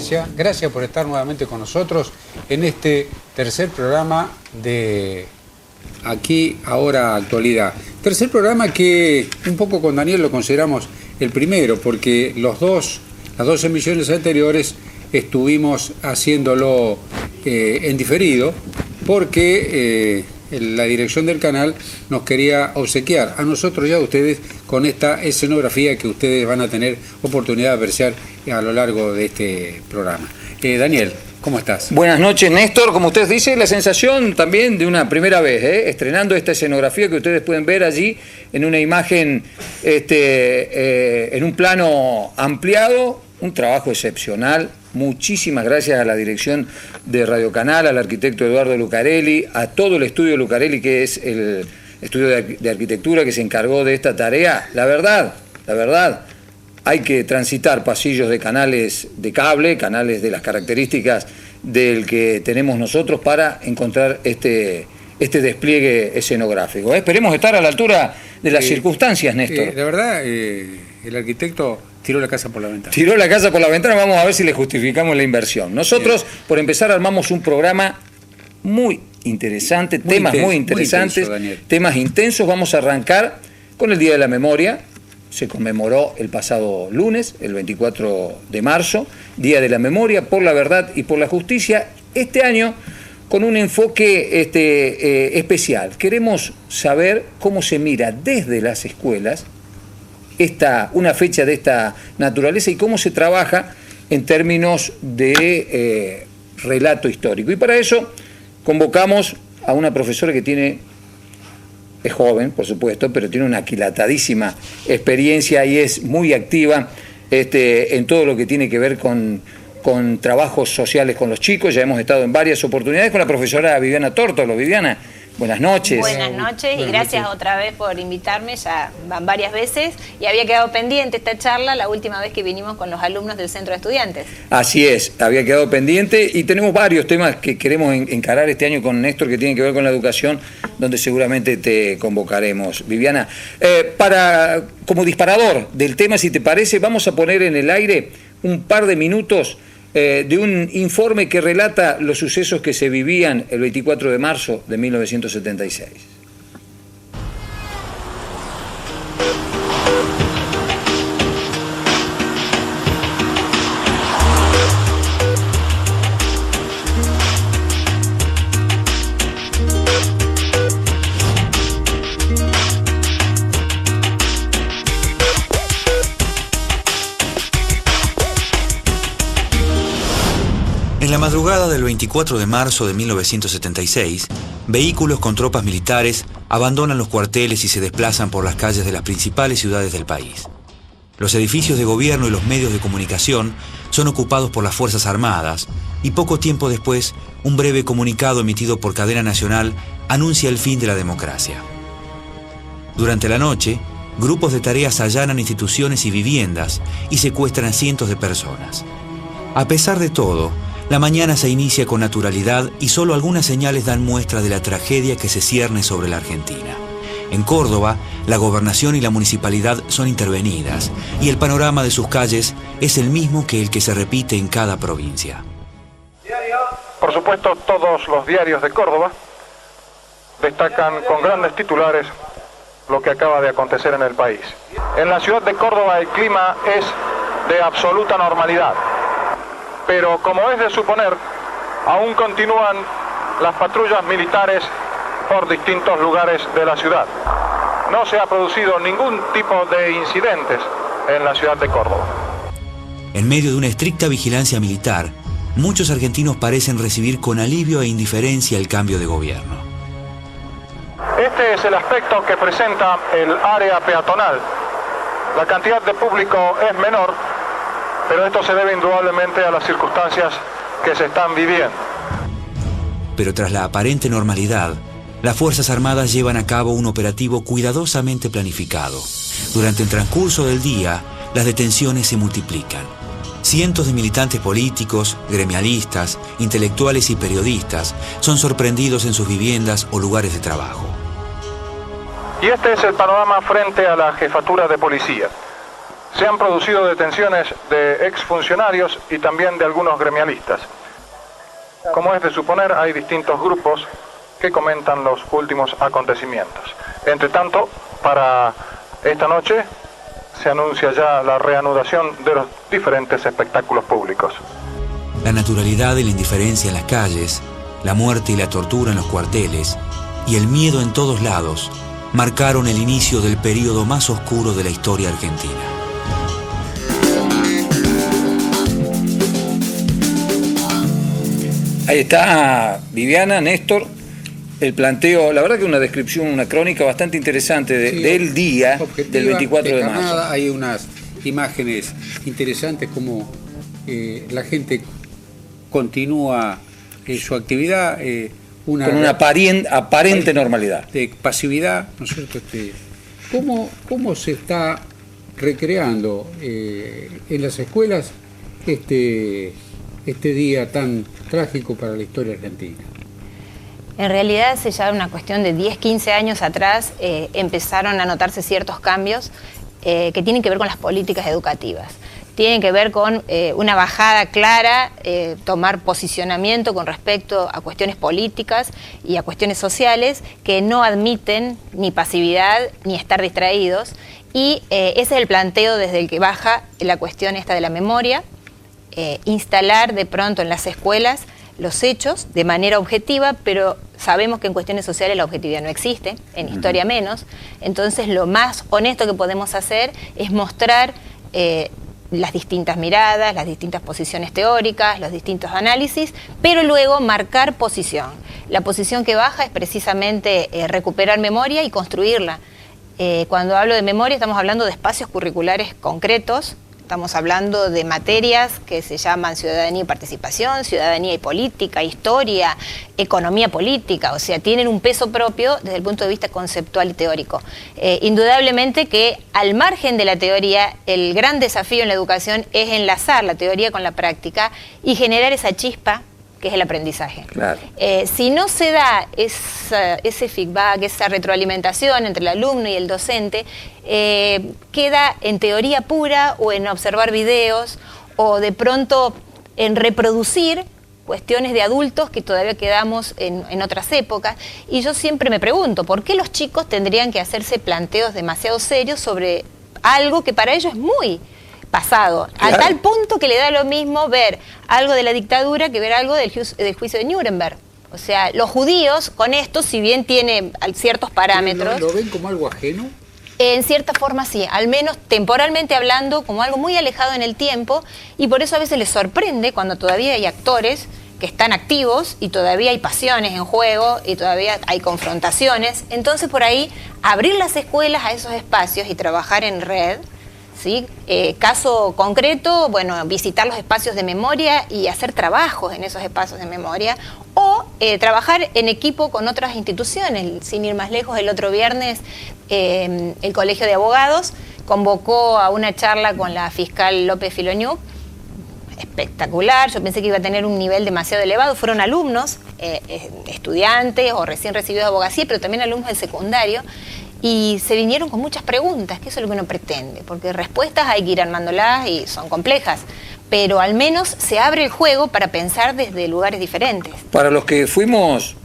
audiencia. Gracias por estar nuevamente con nosotros en este tercer programa de Aquí, Ahora, Actualidad. Tercer programa que un poco con Daniel lo consideramos el primero, porque las dos emisiones anteriores estuvimos haciéndolo en diferido, porque la dirección del canal nos quería obsequiar a nosotros y a ustedes con esta escenografía que ustedes van a tener oportunidad de apreciar a lo largo de este programa. Daniel, ¿cómo estás? Buenas noches, Néstor. Como usted dice, la sensación también de una primera vez, estrenando esta escenografía que ustedes pueden ver allí en una imagen, en un plano ampliado, un trabajo excepcional. Muchísimas gracias a la dirección de Radio Canal, al arquitecto Eduardo Lucarelli, a todo el estudio Lucarelli, que es el estudio de arquitectura que se encargó de esta tarea. La verdad, hay que transitar pasillos de canales de cable, canales de las características del que tenemos nosotros para encontrar este despliegue escenográfico. Esperemos estar a la altura de las circunstancias, Néstor. La verdad, el arquitecto tiró la casa por la ventana. Tiró la casa por la ventana, vamos a ver si le justificamos la inversión. Nosotros, por empezar, armamos un programa muy interesante, temas muy interesantes, temas intensos. Vamos a arrancar con el Día de la Memoria. Se conmemoró el pasado lunes, el 24 de marzo, Día de la Memoria por la Verdad y por la Justicia. Este año con un enfoque especial. Queremos saber cómo se mira desde las escuelas una fecha de esta naturaleza y cómo se trabaja en términos de relato histórico. Y para eso convocamos a una profesora que es joven, por supuesto, pero tiene una aquilatadísima experiencia y es muy activa en todo lo que tiene que ver con trabajos sociales con los chicos. Ya hemos estado en varias oportunidades con la profesora Viviana Tórtolo. Viviana, buenas noches. Buenas noches y gracias otra vez por invitarme, ya van varias veces y había quedado pendiente esta charla la última vez que vinimos con los alumnos del Centro de Estudiantes. Así es, había quedado pendiente y tenemos varios temas que queremos encarar este año con Néstor que tienen que ver con la educación, donde seguramente te convocaremos. Viviana, como disparador del tema, si te parece, vamos a poner en el aire un par de minutos de un informe que relata los sucesos que se vivían el 24 de marzo de 1976. En la madrugada del 24 de marzo de 1976, vehículos con tropas militares abandonan los cuarteles y se desplazan por las calles de las principales ciudades del país. Los edificios de gobierno y los medios de comunicación son ocupados por las Fuerzas Armadas y poco tiempo después, un breve comunicado emitido por cadena nacional anuncia el fin de la democracia. Durante la noche, grupos de tareas allanan instituciones y viviendas y secuestran a cientos de personas. A pesar de todo, la mañana se inicia con naturalidad y solo algunas señales dan muestra de la tragedia que se cierne sobre la Argentina. En Córdoba, la gobernación y la municipalidad son intervenidas y el panorama de sus calles es el mismo que el que se repite en cada provincia. Por supuesto, todos los diarios de Córdoba destacan con grandes titulares lo que acaba de acontecer en el país. En la ciudad de Córdoba el clima es de absoluta normalidad. Pero como es de suponer, aún continúan las patrullas militares por distintos lugares de la ciudad. No se ha producido ningún tipo de incidentes en la ciudad de Córdoba. En medio de una estricta vigilancia militar, muchos argentinos parecen recibir con alivio e indiferencia el cambio de gobierno. Este es el aspecto que presenta el área peatonal. La cantidad de público es menor, pero esto se debe indudablemente a las circunstancias que se están viviendo. Pero tras la aparente normalidad, las Fuerzas Armadas llevan a cabo un operativo cuidadosamente planificado. Durante el transcurso del día, las detenciones se multiplican. Cientos de militantes políticos, gremialistas, intelectuales y periodistas son sorprendidos en sus viviendas o lugares de trabajo. Y este es el panorama frente a la jefatura de policía. Se han producido detenciones de exfuncionarios y también de algunos gremialistas. Como es de suponer, hay distintos grupos que comentan los últimos acontecimientos. Entre tanto, para esta noche se anuncia ya la reanudación de los diferentes espectáculos públicos. La naturalidad y la indiferencia en las calles, la muerte y la tortura en los cuarteles y el miedo en todos lados marcaron el inicio del período más oscuro de la historia argentina. Ahí está Viviana, Néstor, el planteo, la verdad que una descripción, una crónica bastante interesante del día del 24 de marzo. Hay unas imágenes interesantes como la gente continúa su actividad con una aparente normalidad. De pasividad, ¿no es cierto? ¿Cómo se está recreando en las escuelas este día tan trágico para la historia argentina? En realidad, hace ya una cuestión de 10, 15 años atrás, empezaron a notarse ciertos cambios que tienen que ver con las políticas educativas. Tienen que ver con una bajada clara, tomar posicionamiento con respecto a cuestiones políticas y a cuestiones sociales que no admiten ni pasividad ni estar distraídos. Y ese es el planteo desde el que baja la cuestión esta de la memoria, instalar de pronto en las escuelas los hechos de manera objetiva, pero sabemos que en cuestiones sociales la objetividad no existe, en historia menos. Entonces lo más honesto que podemos hacer es mostrar las distintas miradas, las distintas posiciones teóricas, los distintos análisis, pero luego marcar posición. La posición que baja es precisamente recuperar memoria y construirla. Cuando hablo de memoria estamos hablando de espacios curriculares concretos. Estamos hablando de materias que se llaman ciudadanía y participación, ciudadanía y política, historia, economía política, o sea, tienen un peso propio desde el punto de vista conceptual y teórico. Indudablemente que al margen de la teoría, el gran desafío en la educación es enlazar la teoría con la práctica y generar esa chispa que es el aprendizaje. Claro. Si no se da ese feedback, esa retroalimentación entre el alumno y el docente, queda en teoría pura o en observar videos o de pronto en reproducir cuestiones de adultos que todavía quedamos en otras épocas. Y yo siempre me pregunto, ¿por qué los chicos tendrían que hacerse planteos demasiado serios sobre algo que para ellos es muy pasado? Claro. A tal punto que le da lo mismo ver algo de la dictadura que ver algo del juicio de Nuremberg. O sea, los judíos con esto, si bien tiene ciertos parámetros... ¿Lo ven como algo ajeno? En cierta forma sí, al menos temporalmente hablando, como algo muy alejado en el tiempo, y por eso a veces les sorprende cuando todavía hay actores que están activos y todavía hay pasiones en juego y todavía hay confrontaciones. Entonces por ahí abrir las escuelas a esos espacios y trabajar en red, ¿sí? Caso concreto, bueno, visitar los espacios de memoria y hacer trabajos en esos espacios de memoria o trabajar en equipo con otras instituciones. Sin ir más lejos, el otro viernes el Colegio de Abogados convocó a una charla con la fiscal López Filoñuc, espectacular. Yo pensé que iba a tener un nivel demasiado elevado. Fueron alumnos, estudiantes o recién recibidos de abogacía, pero también alumnos del secundario. Y se vinieron con muchas preguntas, que eso es lo que uno pretende, porque respuestas hay que ir armándolas y son complejas, pero al menos se abre el juego para pensar desde lugares diferentes. Para los que fuimos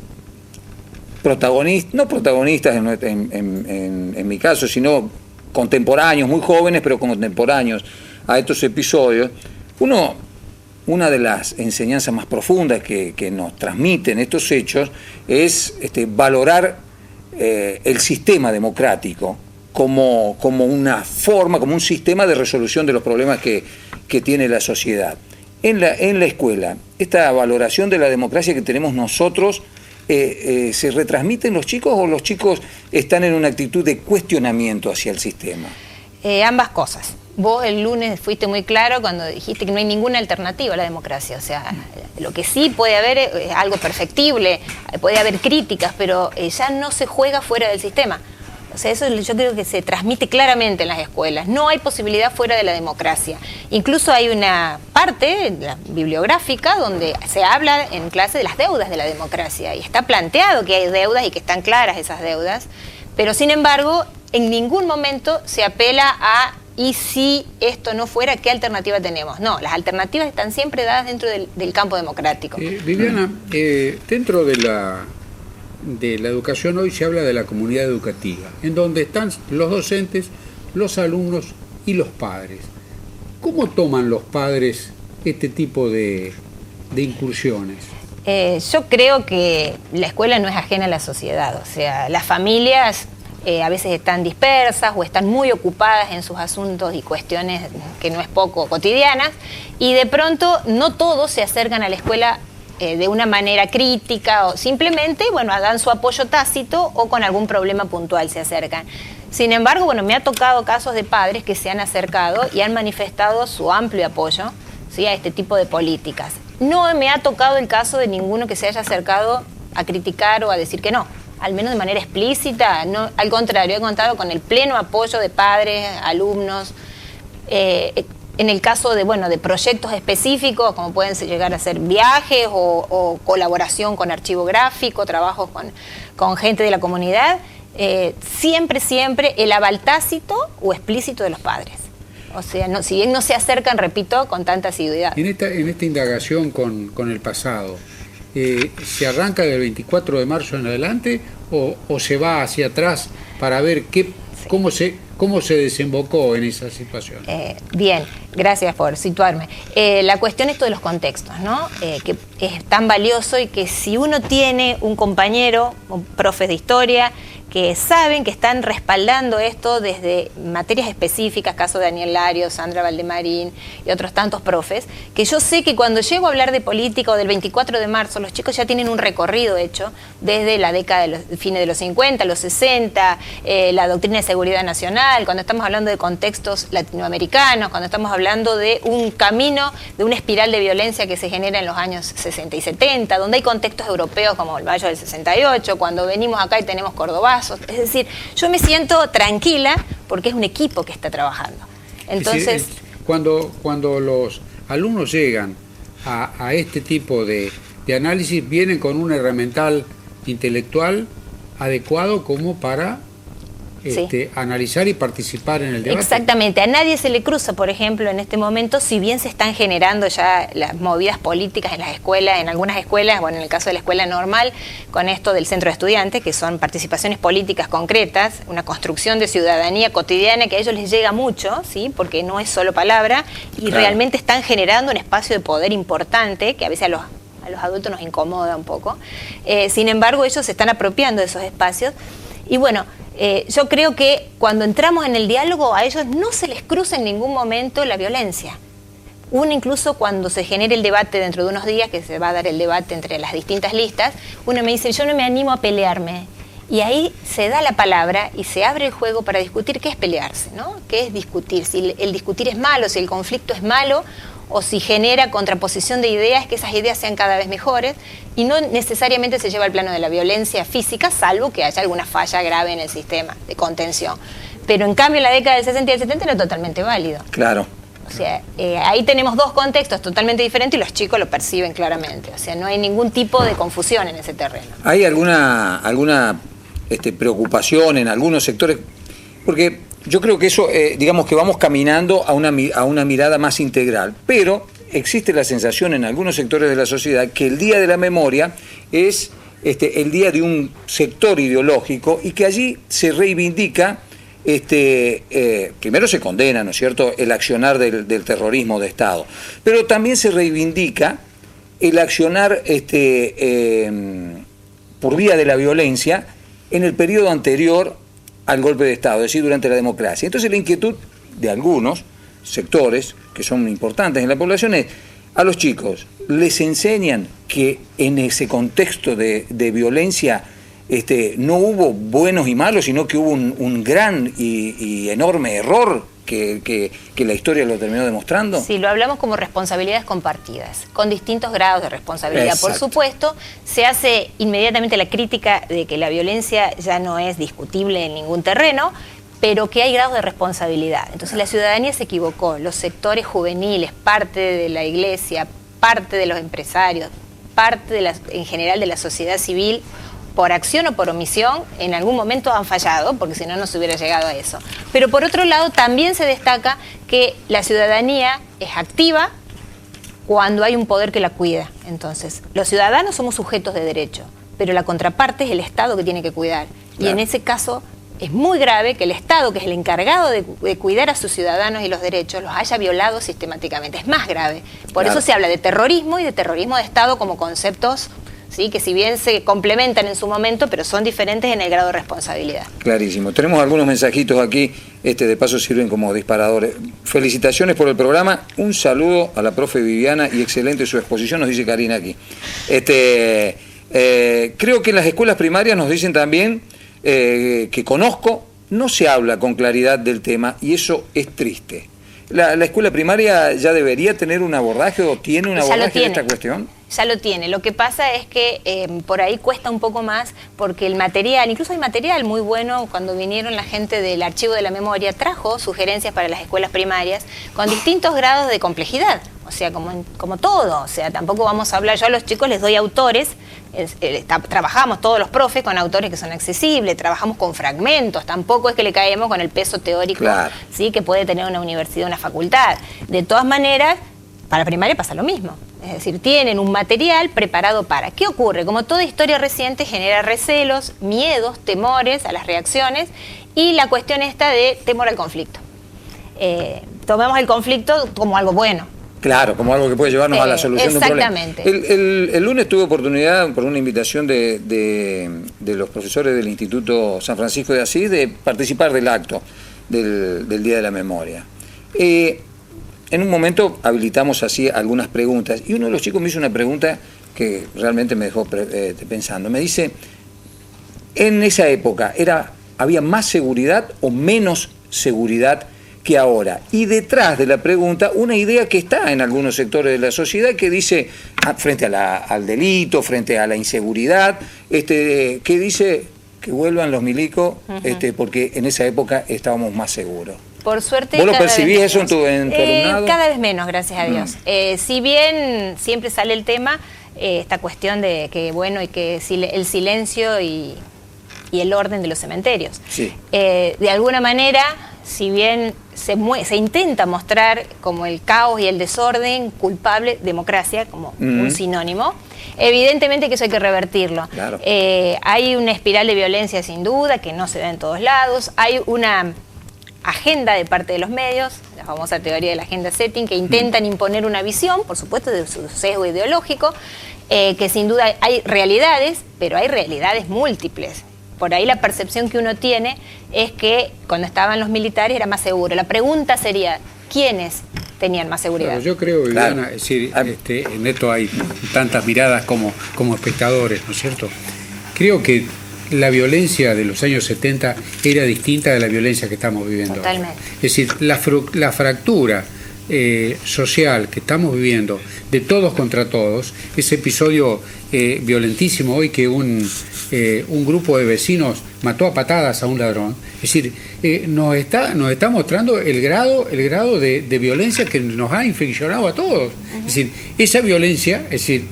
protagonistas, no protagonistas en mi caso, sino contemporáneos, muy jóvenes, pero contemporáneos a estos episodios, una de las enseñanzas más profundas que nos transmiten estos hechos es valorar el sistema democrático como una forma, como un sistema de resolución de los problemas que tiene la sociedad. En la escuela, esta valoración de la democracia que tenemos nosotros, ¿se retransmite en los chicos o los chicos están en una actitud de cuestionamiento hacia el sistema? Ambas cosas. Vos el lunes fuiste muy claro cuando dijiste que no hay ninguna alternativa a la democracia. O sea, lo que sí puede haber es algo perfectible, puede haber críticas, pero ya no se juega fuera del sistema. O sea, eso yo creo que se transmite claramente en las escuelas. No hay posibilidad fuera de la democracia. Incluso hay una parte bibliográfica donde se habla en clase de las deudas de la democracia. Y está planteado que hay deudas y que están claras esas deudas. Pero sin embargo, en ningún momento se apela a y si esto no fuera, ¿qué alternativa tenemos? No, las alternativas están siempre dadas dentro del campo democrático. Viviana, dentro de la educación hoy se habla de la comunidad educativa, en donde están los docentes, los alumnos y los padres. ¿Cómo toman los padres este tipo de incursiones? Yo creo que la escuela no es ajena a la sociedad, o sea, las familias a veces están dispersas o están muy ocupadas en sus asuntos y cuestiones que no es poco cotidianas, y de pronto no todos se acercan a la escuela de una manera crítica o simplemente, bueno, dan su apoyo tácito o con algún problema puntual se acercan. Sin embargo, bueno, me ha tocado casos de padres que se han acercado y han manifestado su amplio apoyo, ¿sí?, a este tipo de políticas. No me ha tocado el caso de ninguno que se haya acercado a criticar o a decir que no, al menos de manera explícita. No, al contrario, he contado con el pleno apoyo de padres, alumnos. En el caso de, bueno, de proyectos específicos, como pueden llegar a ser viajes o colaboración con archivo gráfico, trabajos con gente de la comunidad, siempre el aval tácito o explícito de los padres. O sea, no, si bien no se acercan, repito, con tanta asiduidad. En esta indagación con el pasado, ¿se arranca del 24 de marzo en adelante o se va hacia atrás para ver cómo se desembocó en esa situación? Bien, gracias por situarme. La cuestión es esto de los contextos, ¿no? Que es tan valioso y que si uno tiene un compañero, un profe de historia, que saben que están respaldando esto desde materias específicas, caso de Daniel Larios, Sandra Valdemarín y otros tantos profes, que yo sé que cuando llego a hablar de política o del 24 de marzo, los chicos ya tienen un recorrido hecho desde la década de los fines de los 50, los 60, la doctrina de seguridad nacional, cuando estamos hablando de contextos latinoamericanos, cuando estamos hablando de un camino, de una espiral de violencia que se genera en los años 60 y 70, donde hay contextos europeos como el Mayo del 68, cuando venimos acá y tenemos cordobazos. Es decir, yo me siento tranquila porque es un equipo que está trabajando. Entonces, cuando los alumnos llegan a este tipo de análisis, vienen con un herramental intelectual adecuado como para analizar y participar en el debate. Exactamente, a nadie se le cruza, por ejemplo, en este momento, si bien se están generando ya las movidas políticas en las escuelas, en algunas escuelas, bueno, en el caso de la escuela normal, con esto del centro de estudiantes, que son participaciones políticas concretas, una construcción de ciudadanía cotidiana que a ellos les llega mucho, ¿sí?, porque no es solo palabra, y claro, realmente están generando un espacio de poder importante, que a veces a los adultos nos incomoda un poco. Sin embargo, ellos se están apropiando de esos espacios, y bueno, yo creo que cuando entramos en el diálogo a ellos no se les cruza en ningún momento la violencia. Uno incluso cuando se genere el debate dentro de unos días, que se va a dar el debate entre las distintas listas, uno me dice, yo no me animo a pelearme. Y ahí se da la palabra y se abre el juego para discutir qué es pelearse, ¿no? ¿Qué es discutir? Si el discutir es malo, si el conflicto es malo, o si genera contraposición de ideas, que esas ideas sean cada vez mejores, y no necesariamente se lleva al plano de la violencia física, salvo que haya alguna falla grave en el sistema de contención. Pero en cambio en la década del 60 y del 70 era totalmente válido. Claro. O sea, ahí tenemos dos contextos totalmente diferentes y los chicos lo perciben claramente. O sea, no hay ningún tipo de confusión en ese terreno. ¿Hay alguna preocupación en algunos sectores? Porque yo creo que eso, digamos que vamos caminando a una mirada más integral, pero existe la sensación en algunos sectores de la sociedad que el Día de la Memoria es el día de un sector ideológico y que allí se reivindica, primero se condena, ¿no es cierto?, el accionar del terrorismo de Estado, pero también se reivindica el accionar por vía de la violencia en el periodo anterior al golpe de Estado, es decir, durante la democracia. Entonces la inquietud de algunos sectores, que son importantes en la población, es, a los chicos, les enseñan que en ese contexto de violencia no hubo buenos y malos, sino que hubo un gran y enorme error que la historia lo terminó demostrando. Sí, lo hablamos como responsabilidades compartidas, con distintos grados de responsabilidad. Exacto. Por supuesto, se hace inmediatamente la crítica de que la violencia ya no es discutible en ningún terreno, pero que hay grados de responsabilidad. Entonces la ciudadanía se equivocó, los sectores juveniles, parte de la iglesia, parte de los empresarios, parte en general de la sociedad civil, por acción o por omisión, en algún momento han fallado, porque si no, no se hubiera llegado a eso. Pero por otro lado, también se destaca que la ciudadanía es activa cuando hay un poder que la cuida. Entonces, los ciudadanos somos sujetos de derecho, pero la contraparte es el Estado que tiene que cuidar. Claro. Y en ese caso es muy grave que el Estado, que es el encargado de cuidar a sus ciudadanos y los derechos, los haya violado sistemáticamente. Es más grave. Por eso se habla de terrorismo y de terrorismo de Estado como conceptos, ¿sí?, que si bien se complementan en su momento, pero son diferentes en el grado de responsabilidad. Clarísimo. Tenemos algunos mensajitos aquí, de paso sirven como disparadores. Felicitaciones por el programa, un saludo a la profe Viviana y excelente su exposición, nos dice Karina aquí. Creo que en las escuelas primarias nos dicen también que conozco, no se habla con claridad del tema y eso es triste. ¿La escuela primaria ya debería tener un abordaje o tiene un abordaje de esta cuestión? Ya lo tiene. Lo que pasa es que por ahí cuesta un poco más porque el material, incluso hay material muy bueno, cuando vinieron la gente del Archivo de la Memoria, trajo sugerencias para las escuelas primarias con distintos grados de complejidad. O sea, como todo. O sea, tampoco vamos a hablar, yo a los chicos les doy autores, trabajamos todos los profes con autores que son accesibles, trabajamos con fragmentos, tampoco es que le caemos con el peso teórico, claro, ¿sí?, que puede tener una universidad, una facultad. De todas maneras, para primaria pasa lo mismo. Es decir, tienen un material preparado para. ¿Qué ocurre? Como toda historia reciente genera recelos, miedos, temores a las reacciones y la cuestión esta de temor al conflicto. Tomemos el conflicto como algo bueno. Claro, como algo que puede llevarnos a la solución de un problema. Exactamente. El lunes tuve oportunidad, por una invitación de los profesores del Instituto San Francisco de Asís, de participar del acto del Día de la Memoria. En un momento habilitamos así algunas preguntas y uno de los chicos me hizo una pregunta que realmente me dejó pensando. Me dice, en esa época ¿había más seguridad o menos seguridad que ahora? Y detrás de la pregunta, una idea que está en algunos sectores de la sociedad que dice, frente al delito, frente a la inseguridad, que dice que vuelvan los milicos, porque en esa época estábamos más seguros. Por suerte, ¿vos lo percibís eso en tu alumnado? Cada vez menos, gracias a Dios. Si bien siempre sale el tema, esta cuestión de que, bueno, y que el silencio y el orden de los cementerios. Sí. De alguna manera, si bien se intenta mostrar como el caos y el desorden culpable, democracia como un sinónimo, evidentemente que eso hay que revertirlo. Claro. Hay una espiral de violencia sin duda que no se da en todos lados, hay una agenda de parte de los medios, la famosa teoría de la agenda setting, que intentan imponer una visión, por supuesto, de su sesgo ideológico, que sin duda hay realidades, pero hay realidades múltiples. Por ahí la percepción que uno tiene es que cuando estaban los militares era más seguro. La pregunta sería, ¿quiénes tenían más seguridad? Claro, yo creo, Viviana, es decir, en esto hay tantas miradas como espectadores, ¿no es cierto? Creo que la violencia de los años 70 era distinta de la violencia que estamos viviendo. Totalmente. Ahora. Es decir, la fractura social que estamos viviendo de todos contra todos, ese episodio violentísimo hoy que un grupo de vecinos mató a patadas a un ladrón, es decir, nos está mostrando el grado de violencia que nos ha infeccionado a todos. Es decir, esa violencia, es decir,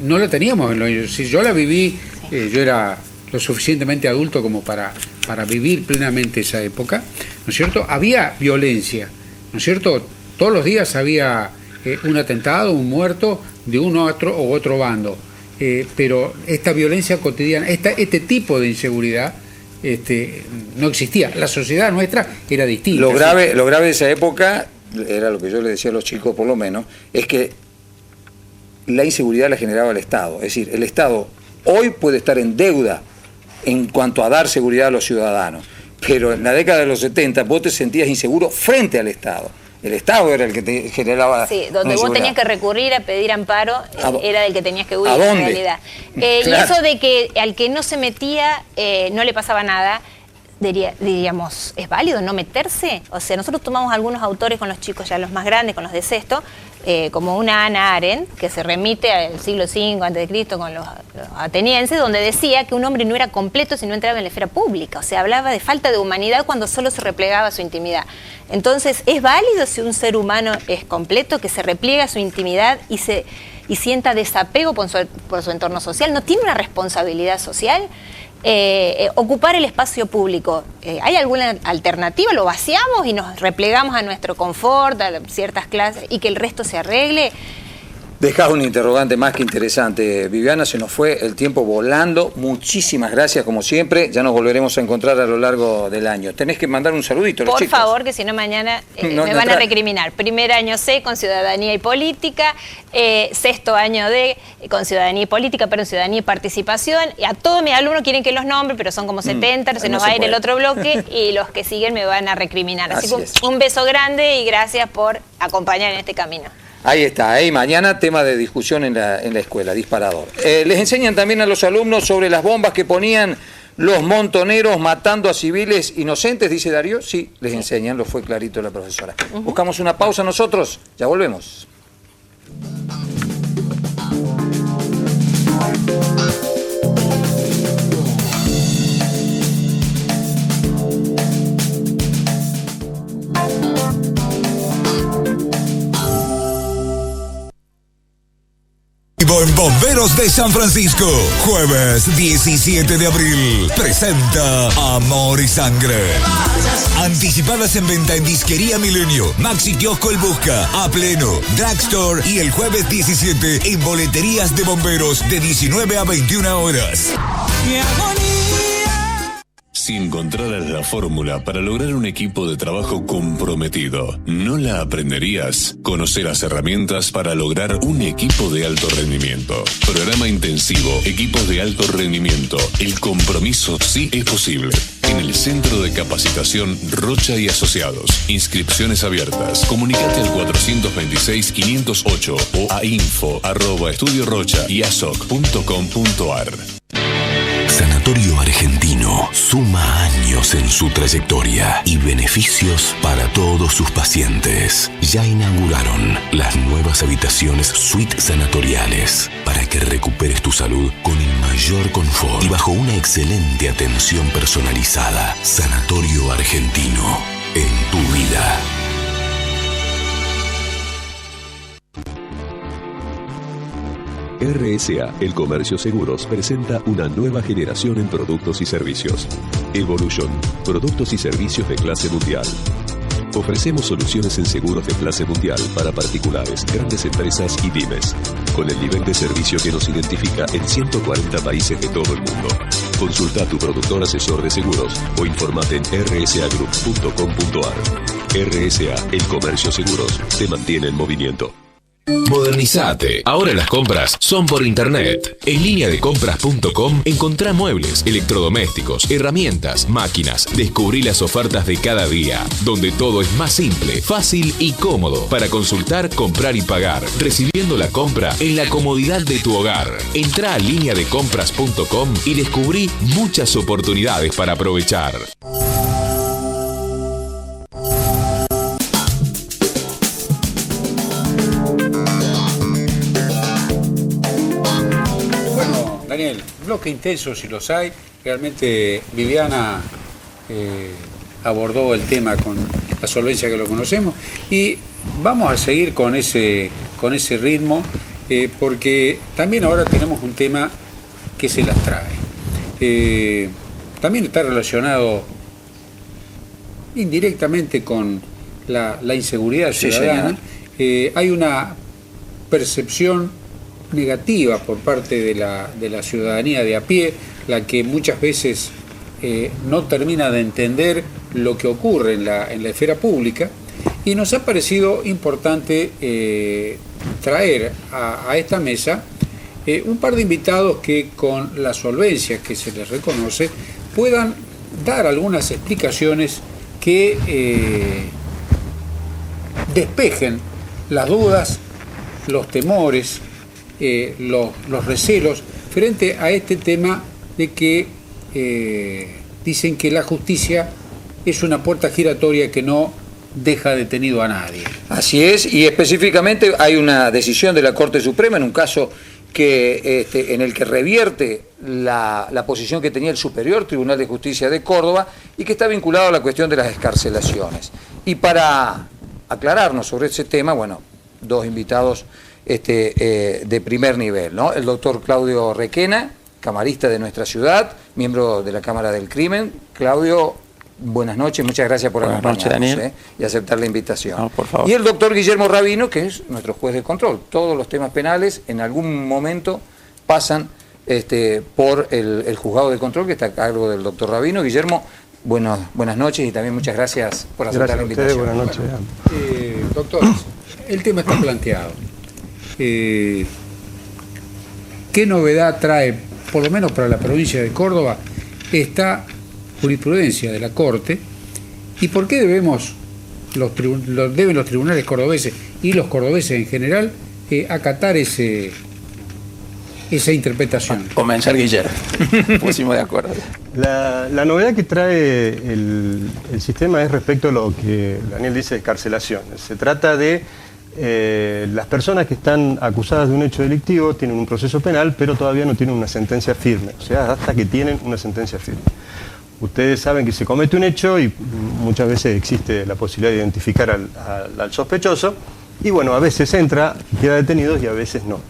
no la teníamos en los años. Si yo la viví, yo era lo suficientemente adulto como para vivir plenamente esa época, ¿no es cierto? Había violencia, ¿no es cierto? Todos los días había un atentado, un muerto de uno u otro bando, pero esta violencia cotidiana, este tipo de inseguridad no existía. La sociedad nuestra era distinta. Lo grave de esa época, era lo que yo le decía a los chicos por lo menos, es que la inseguridad la generaba el Estado. Es decir, el Estado hoy puede estar en deuda en cuanto a dar seguridad a los ciudadanos, pero en la década de los 70 vos te sentías inseguro frente al Estado. El Estado era el que te generaba. Sí, donde vos tenías que recurrir a pedir amparo, era del que tenías que huir. ¿A dónde? En realidad. Claro. Y eso de que al que no se metía no le pasaba nada, diríamos, ¿es válido no meterse? O sea, nosotros tomamos algunos autores con los chicos, ya los más grandes, con los de sexto, como una Hannah Arendt, que se remite al siglo V a.C. con los atenienses, donde decía que un hombre no era completo si no entraba en la esfera pública. O sea, hablaba de falta de humanidad cuando solo se replegaba a su intimidad. Entonces, ¿es válido si un ser humano es completo, que se repliega a su intimidad y y sienta desapego por su entorno social, no tiene una responsabilidad social. Ocupar el espacio público, ¿hay alguna alternativa? ¿Lo vaciamos y nos replegamos a nuestro confort, a ciertas clases y que el resto se arregle? Dejás un interrogante más que interesante, Viviana, se nos fue el tiempo volando. Muchísimas gracias, como siempre. Ya nos volveremos a encontrar a lo largo del año. Tenés que mandar un saludito a los chicos. Por favor, que si no mañana me van a recriminar. Primer año C con Ciudadanía y Política, sexto año D con Ciudadanía y Política, pero en Ciudadanía y Participación. Y a todos mis alumnos quieren que los nombre, pero son como 70, se nos va a ir el otro bloque y los que siguen me van a recriminar. Así que un beso grande y gracias por acompañar en este camino. Ahí está, mañana tema de discusión en la escuela, disparador. Les enseñan también a los alumnos sobre las bombas que ponían los montoneros matando a civiles inocentes, dice Darío. Sí, les enseñan, lo fue clarito la profesora. Buscamos una pausa nosotros, ya volvemos. En Bomberos de San Francisco, jueves 17 de abril, presenta Amor y Sangre. Anticipadas en venta en Disquería Milenio, Maxi Kiosco El Busca, A Pleno, Drugstore y el jueves 17 en boleterías de bomberos de 19 a 21 horas. Si encontraras la fórmula para lograr un equipo de trabajo comprometido, ¿no la aprenderías? Conoce las herramientas para lograr un equipo de alto rendimiento. Programa intensivo, equipos de alto rendimiento. El compromiso sí es posible. En el Centro de Capacitación Rocha y Asociados. Inscripciones abiertas. Comunicate al 426-508 o a info@estudiorochaiasoc.com.ar. Sanatorio Argentino suma años en su trayectoria y beneficios para todos sus pacientes. Ya inauguraron las nuevas habitaciones suite sanatoriales para que recuperes tu salud con el mayor confort y bajo una excelente atención personalizada. Sanatorio Argentino, en tu vida. RSA, el Comercio Seguros, presenta una nueva generación en productos y servicios. Evolution, productos y servicios de clase mundial. Ofrecemos soluciones en seguros de clase mundial para particulares, grandes empresas y pymes, con el nivel de servicio que nos identifica en 140 países de todo el mundo. Consulta a tu productor asesor de seguros o informate en rsagroup.com.ar. RSA, el Comercio Seguros, te mantiene en movimiento. Modernizate. Ahora las compras son por internet. En lineadecompras.com encontrá muebles, electrodomésticos, herramientas, máquinas. Descubrí las ofertas de cada día, donde todo es más simple, fácil y cómodo para consultar, comprar y pagar, recibiendo la compra en la comodidad de tu hogar. Entrá a lineadecompras.com y descubrí muchas oportunidades para aprovechar. Daniel, bloque intenso si los hay. Realmente Viviana abordó el tema con la solvencia que lo conocemos y vamos a seguir con ese ritmo porque también ahora tenemos un tema que se las trae. También está relacionado indirectamente con la inseguridad ciudadana. Hay una percepción negativa por parte de la ciudadanía de a pie, la que muchas veces no termina de entender lo que ocurre en la esfera pública, y nos ha parecido importante traer a esta mesa un par de invitados que con la solvencia que se les reconoce puedan dar algunas explicaciones que despejen las dudas, los temores, los recelos frente a este tema de que dicen que la justicia es una puerta giratoria que no deja detenido a nadie. Así es, y específicamente hay una decisión de la Corte Suprema en un caso que en el que revierte la posición que tenía el Superior Tribunal de Justicia de Córdoba y que está vinculado a la cuestión de las excarcelaciones. Y para aclararnos sobre ese tema, bueno, dos invitados de primer nivel, ¿no? El doctor Claudio Requena, camarista de nuestra ciudad, miembro de la Cámara del Crimen. Claudio, buenas noches, muchas gracias por acompañarnos y aceptar la invitación. No, por favor. Y el doctor Guillermo Rabino, que es nuestro juez de control. Todos los temas penales en algún momento pasan por el juzgado de control que está a cargo del doctor Rabino. Guillermo, buenas noches y también muchas gracias por aceptar la invitación. Buenas noches. Bueno, doctor, el tema está planteado. ¿Qué novedad trae, por lo menos para la provincia de Córdoba, esta jurisprudencia de la Corte? ¿Y por qué deben los tribunales cordobeses y los cordobeses en general acatar esa interpretación? Comenzar, Guillermo. Pusimos de acuerdo. La novedad que trae el sistema es respecto a lo que Daniel dice de excarcelación. Se trata de las personas que están acusadas de un hecho delictivo, tienen un proceso penal, pero todavía no tienen una sentencia firme. O sea, hasta que tienen una sentencia firme. Ustedes saben que se comete un hecho y muchas veces existe la posibilidad de identificar al sospechoso. Y bueno, a veces entra y queda detenido y a veces no.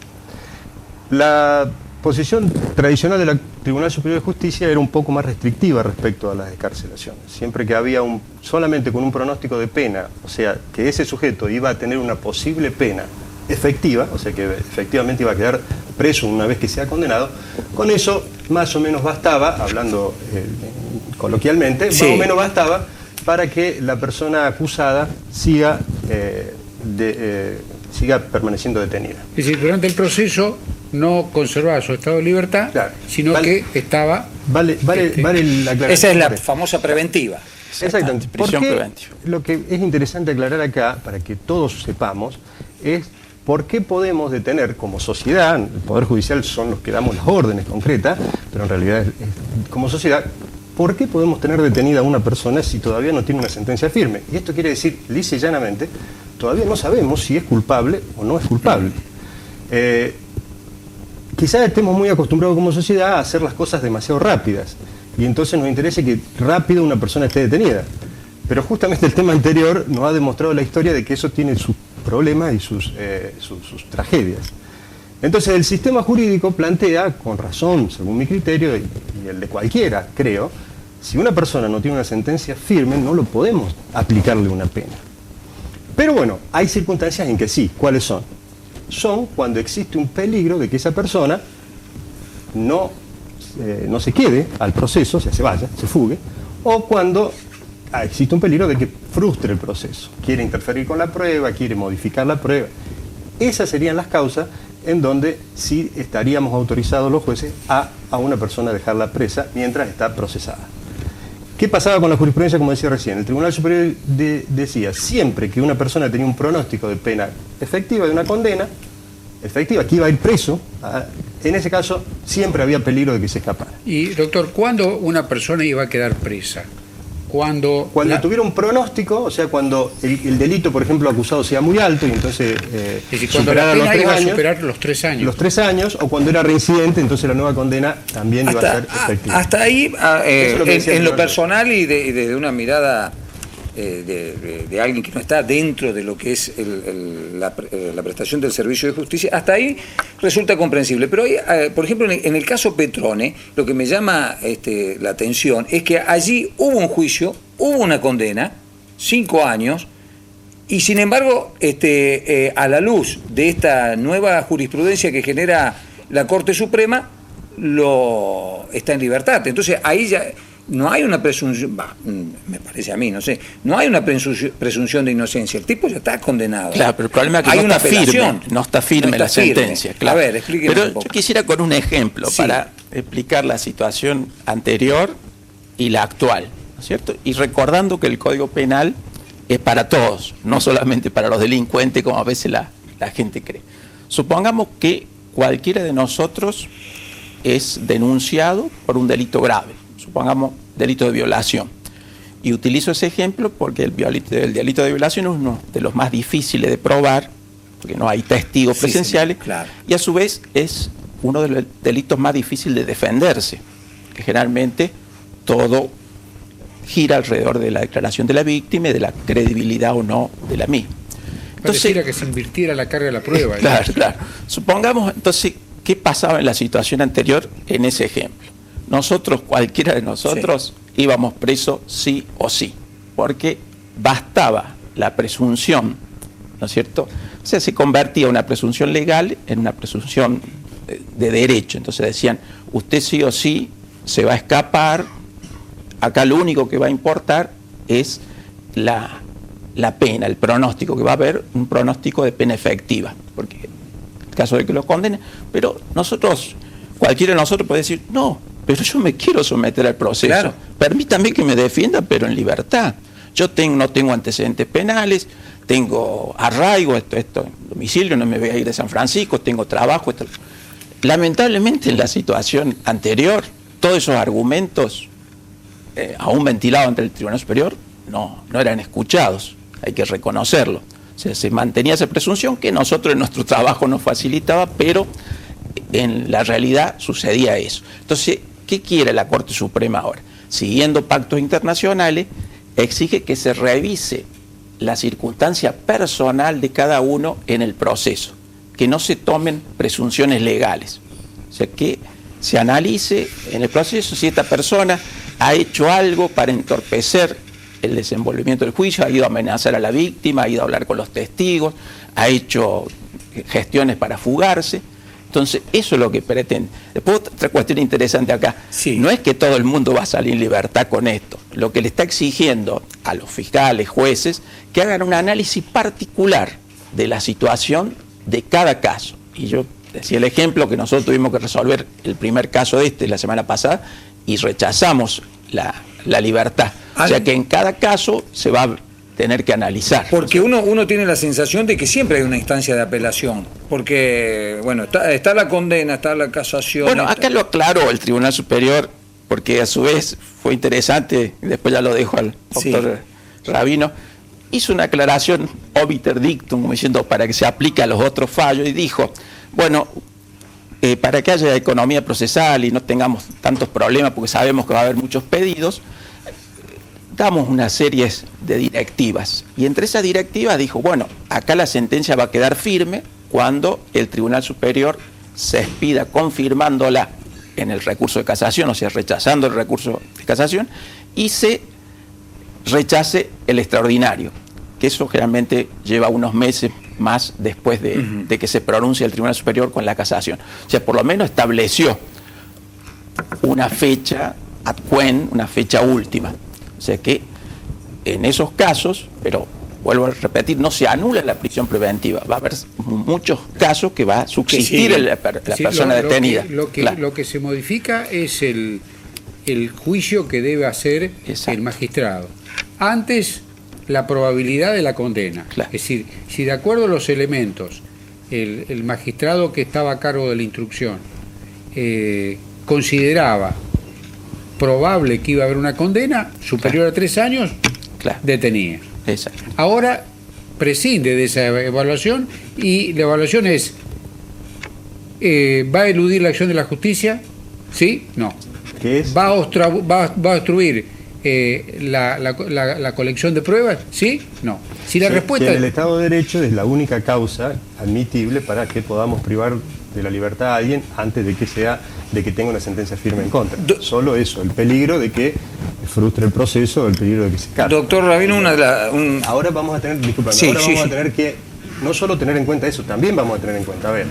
La posición tradicional del Tribunal Superior de Justicia era un poco más restrictiva respecto a las excarcelaciones. Siempre que había solamente con un pronóstico de pena, o sea, que ese sujeto iba a tener una posible pena efectiva, o sea, que efectivamente iba a quedar preso una vez que sea condenado, con eso más o menos bastaba, hablando coloquialmente, sí, más o menos bastaba para que la persona acusada siga permaneciendo detenida. Es decir, durante el proceso no conservaba su estado de libertad, claro, sino que estaba... Vale la aclaración. Esa es la famosa preventiva. Exactamente. Prisión preventiva. Lo que es interesante aclarar acá, para que todos sepamos, es por qué podemos detener como sociedad, el Poder Judicial son los que damos las órdenes concretas, pero en realidad como sociedad, ¿por qué podemos tener detenida a una persona si todavía no tiene una sentencia firme? Y esto quiere decir, lisa y llanamente, todavía no sabemos si es culpable o no es culpable. Quizás estemos muy acostumbrados como sociedad a hacer las cosas demasiado rápidas y entonces nos interesa que rápido una persona esté detenida. Pero justamente el tema anterior nos ha demostrado la historia de que eso tiene sus problemas y sus tragedias. Entonces el sistema jurídico plantea, con razón, según mi criterio y el de cualquiera, creo, si una persona no tiene una sentencia firme, no lo podemos aplicarle una pena. Pero bueno, hay circunstancias en que sí. ¿Cuáles son? Son cuando existe un peligro de que esa persona no se quede al proceso, o sea, se vaya, se fugue, o cuando existe un peligro de que frustre el proceso, quiere interferir con la prueba, quiere modificar la prueba. Esas serían las causas en donde sí estaríamos autorizados los jueces a una persona dejarla presa mientras está procesada. ¿Qué pasaba con la jurisprudencia, como decía recién? El Tribunal Superior decía, siempre que una persona tenía un pronóstico de pena efectiva, de una condena efectiva, que iba a ir preso, en ese caso siempre había peligro de que se escapara. Y, doctor, ¿cuándo una persona iba a quedar presa? Cuando tuviera un pronóstico, o sea, cuando el delito, por ejemplo, acusado sea muy alto y entonces superara los 3 años, superar los 3 años. Los 3 años, o cuando era reincidente, entonces la nueva condena también iba a ser efectiva. Hasta ahí, en lo personal y de una mirada de alguien que no está dentro de lo que es la prestación del servicio de justicia, hasta ahí resulta comprensible. Pero hay, por ejemplo, en el caso Petrone, lo que me llama la atención es que allí hubo un juicio, hubo una condena, 5 años, y sin embargo, a la luz de esta nueva jurisprudencia que genera la Corte Suprema, está en libertad. Entonces ahí ya no hay una presunción, me parece a mí, no sé, no hay una presunción de inocencia. El tipo ya está condenado. Claro, pero el problema es que no está firme la sentencia. Claro. A ver, explíqueme un poco. Yo quisiera con un ejemplo para explicar la situación anterior y la actual, ¿no es cierto? Y recordando que el Código Penal es para todos, no solamente para los delincuentes, como a veces la gente cree. Supongamos que cualquiera de nosotros es denunciado por un delito grave. Supongamos delito de violación. Y utilizo ese ejemplo porque el delito de violación es uno de los más difíciles de probar, porque no hay testigos presenciales, claro. Y a su vez es uno de los delitos más difíciles de defenderse, que generalmente todo gira alrededor de la declaración de la víctima y de la credibilidad o no de la misma. Pareciera que se invirtiera la carga de la prueba. Claro, claro. Supongamos, entonces, ¿qué pasaba en la situación anterior en ese ejemplo? Nosotros, cualquiera de nosotros, íbamos presos sí o sí, porque bastaba la presunción, ¿no es cierto? O sea, se convertía una presunción legal en una presunción de derecho. Entonces decían, usted sí o sí se va a escapar, acá lo único que va a importar es la pena, el pronóstico, que va a haber un pronóstico de pena efectiva, porque en caso de que lo condenen, pero nosotros, cualquiera de nosotros puede decir, no, pero yo me quiero someter al proceso, claro. Permítame que me defienda, pero en libertad. Yo no tengo antecedentes penales, tengo arraigo, esto, domicilio, no me voy a ir de San Francisco, tengo trabajo. Lamentablemente en la situación anterior, todos esos argumentos, aún ventilados ante el Tribunal Superior, no eran escuchados, hay que reconocerlo. O sea, se mantenía esa presunción que nosotros en nuestro trabajo nos facilitaba, pero en la realidad sucedía eso. Entonces, ¿qué quiere la Corte Suprema ahora? Siguiendo pactos internacionales, exige que se revise la circunstancia personal de cada uno en el proceso, que no se tomen presunciones legales. O sea, que se analice en el proceso si esta persona ha hecho algo para entorpecer el desenvolvimiento del juicio, ha ido a amenazar a la víctima, ha ido a hablar con los testigos, ha hecho gestiones para fugarse. Entonces, eso es lo que pretende. Después, otra cuestión interesante acá. Sí. No es que todo el mundo va a salir en libertad con esto. Lo que le está exigiendo a los fiscales, jueces, que hagan un análisis particular de la situación de cada caso. Y yo decía el ejemplo que nosotros tuvimos que resolver el primer caso la semana pasada, y rechazamos la libertad. O sea que en cada caso se va a tener que analizar. Porque uno tiene la sensación de que siempre hay una instancia de apelación, porque, bueno, está la condena, está la casación. Bueno, acá lo aclaró el Tribunal Superior, porque a su vez fue interesante, y después ya lo dejo al doctor Rabino, hizo una aclaración obiter dictum, como diciendo, para que se aplique a los otros fallos, y dijo, bueno, para que haya economía procesal y no tengamos tantos problemas, porque sabemos que va a haber muchos pedidos, damos una serie de directivas. Y entre esas directivas dijo, bueno, acá la sentencia va a quedar firme cuando el Tribunal Superior se expida confirmándola en el recurso de casación, o sea, rechazando el recurso de casación, y se rechace el extraordinario, que eso generalmente lleva unos meses más después de que se pronuncie el Tribunal Superior con la casación. O sea, por lo menos estableció una fecha ad quem, una fecha última. O sea que en esos casos, pero vuelvo a repetir, no se anula la prisión preventiva. Va a haber muchos casos que va a subsistir la persona detenida. Lo que se modifica es el juicio que debe hacer el magistrado. Antes, la probabilidad de la condena. Claro. Es decir, si de acuerdo a los elementos, el magistrado que estaba a cargo de la instrucción consideraba probable que iba a haber una condena superior a 3 años, detenía. Exacto. Ahora prescinde de esa evaluación y la evaluación es, ¿va a eludir la acción de la justicia? ¿Sí? No. ¿Qué es? ¿Va a obstruir la colección de pruebas? ¿Sí? No. Si la respuesta que en el Estado de Derecho es la única causa admitible para que podamos privar de la libertad a alguien antes de que tenga una sentencia firme en contra. Solo eso, el peligro de que frustre el proceso, el peligro de que se cargue. Doctor Rabino, ahora vamos a tener, a tener que no solo tener en cuenta eso, también vamos a tener en cuenta, a ver,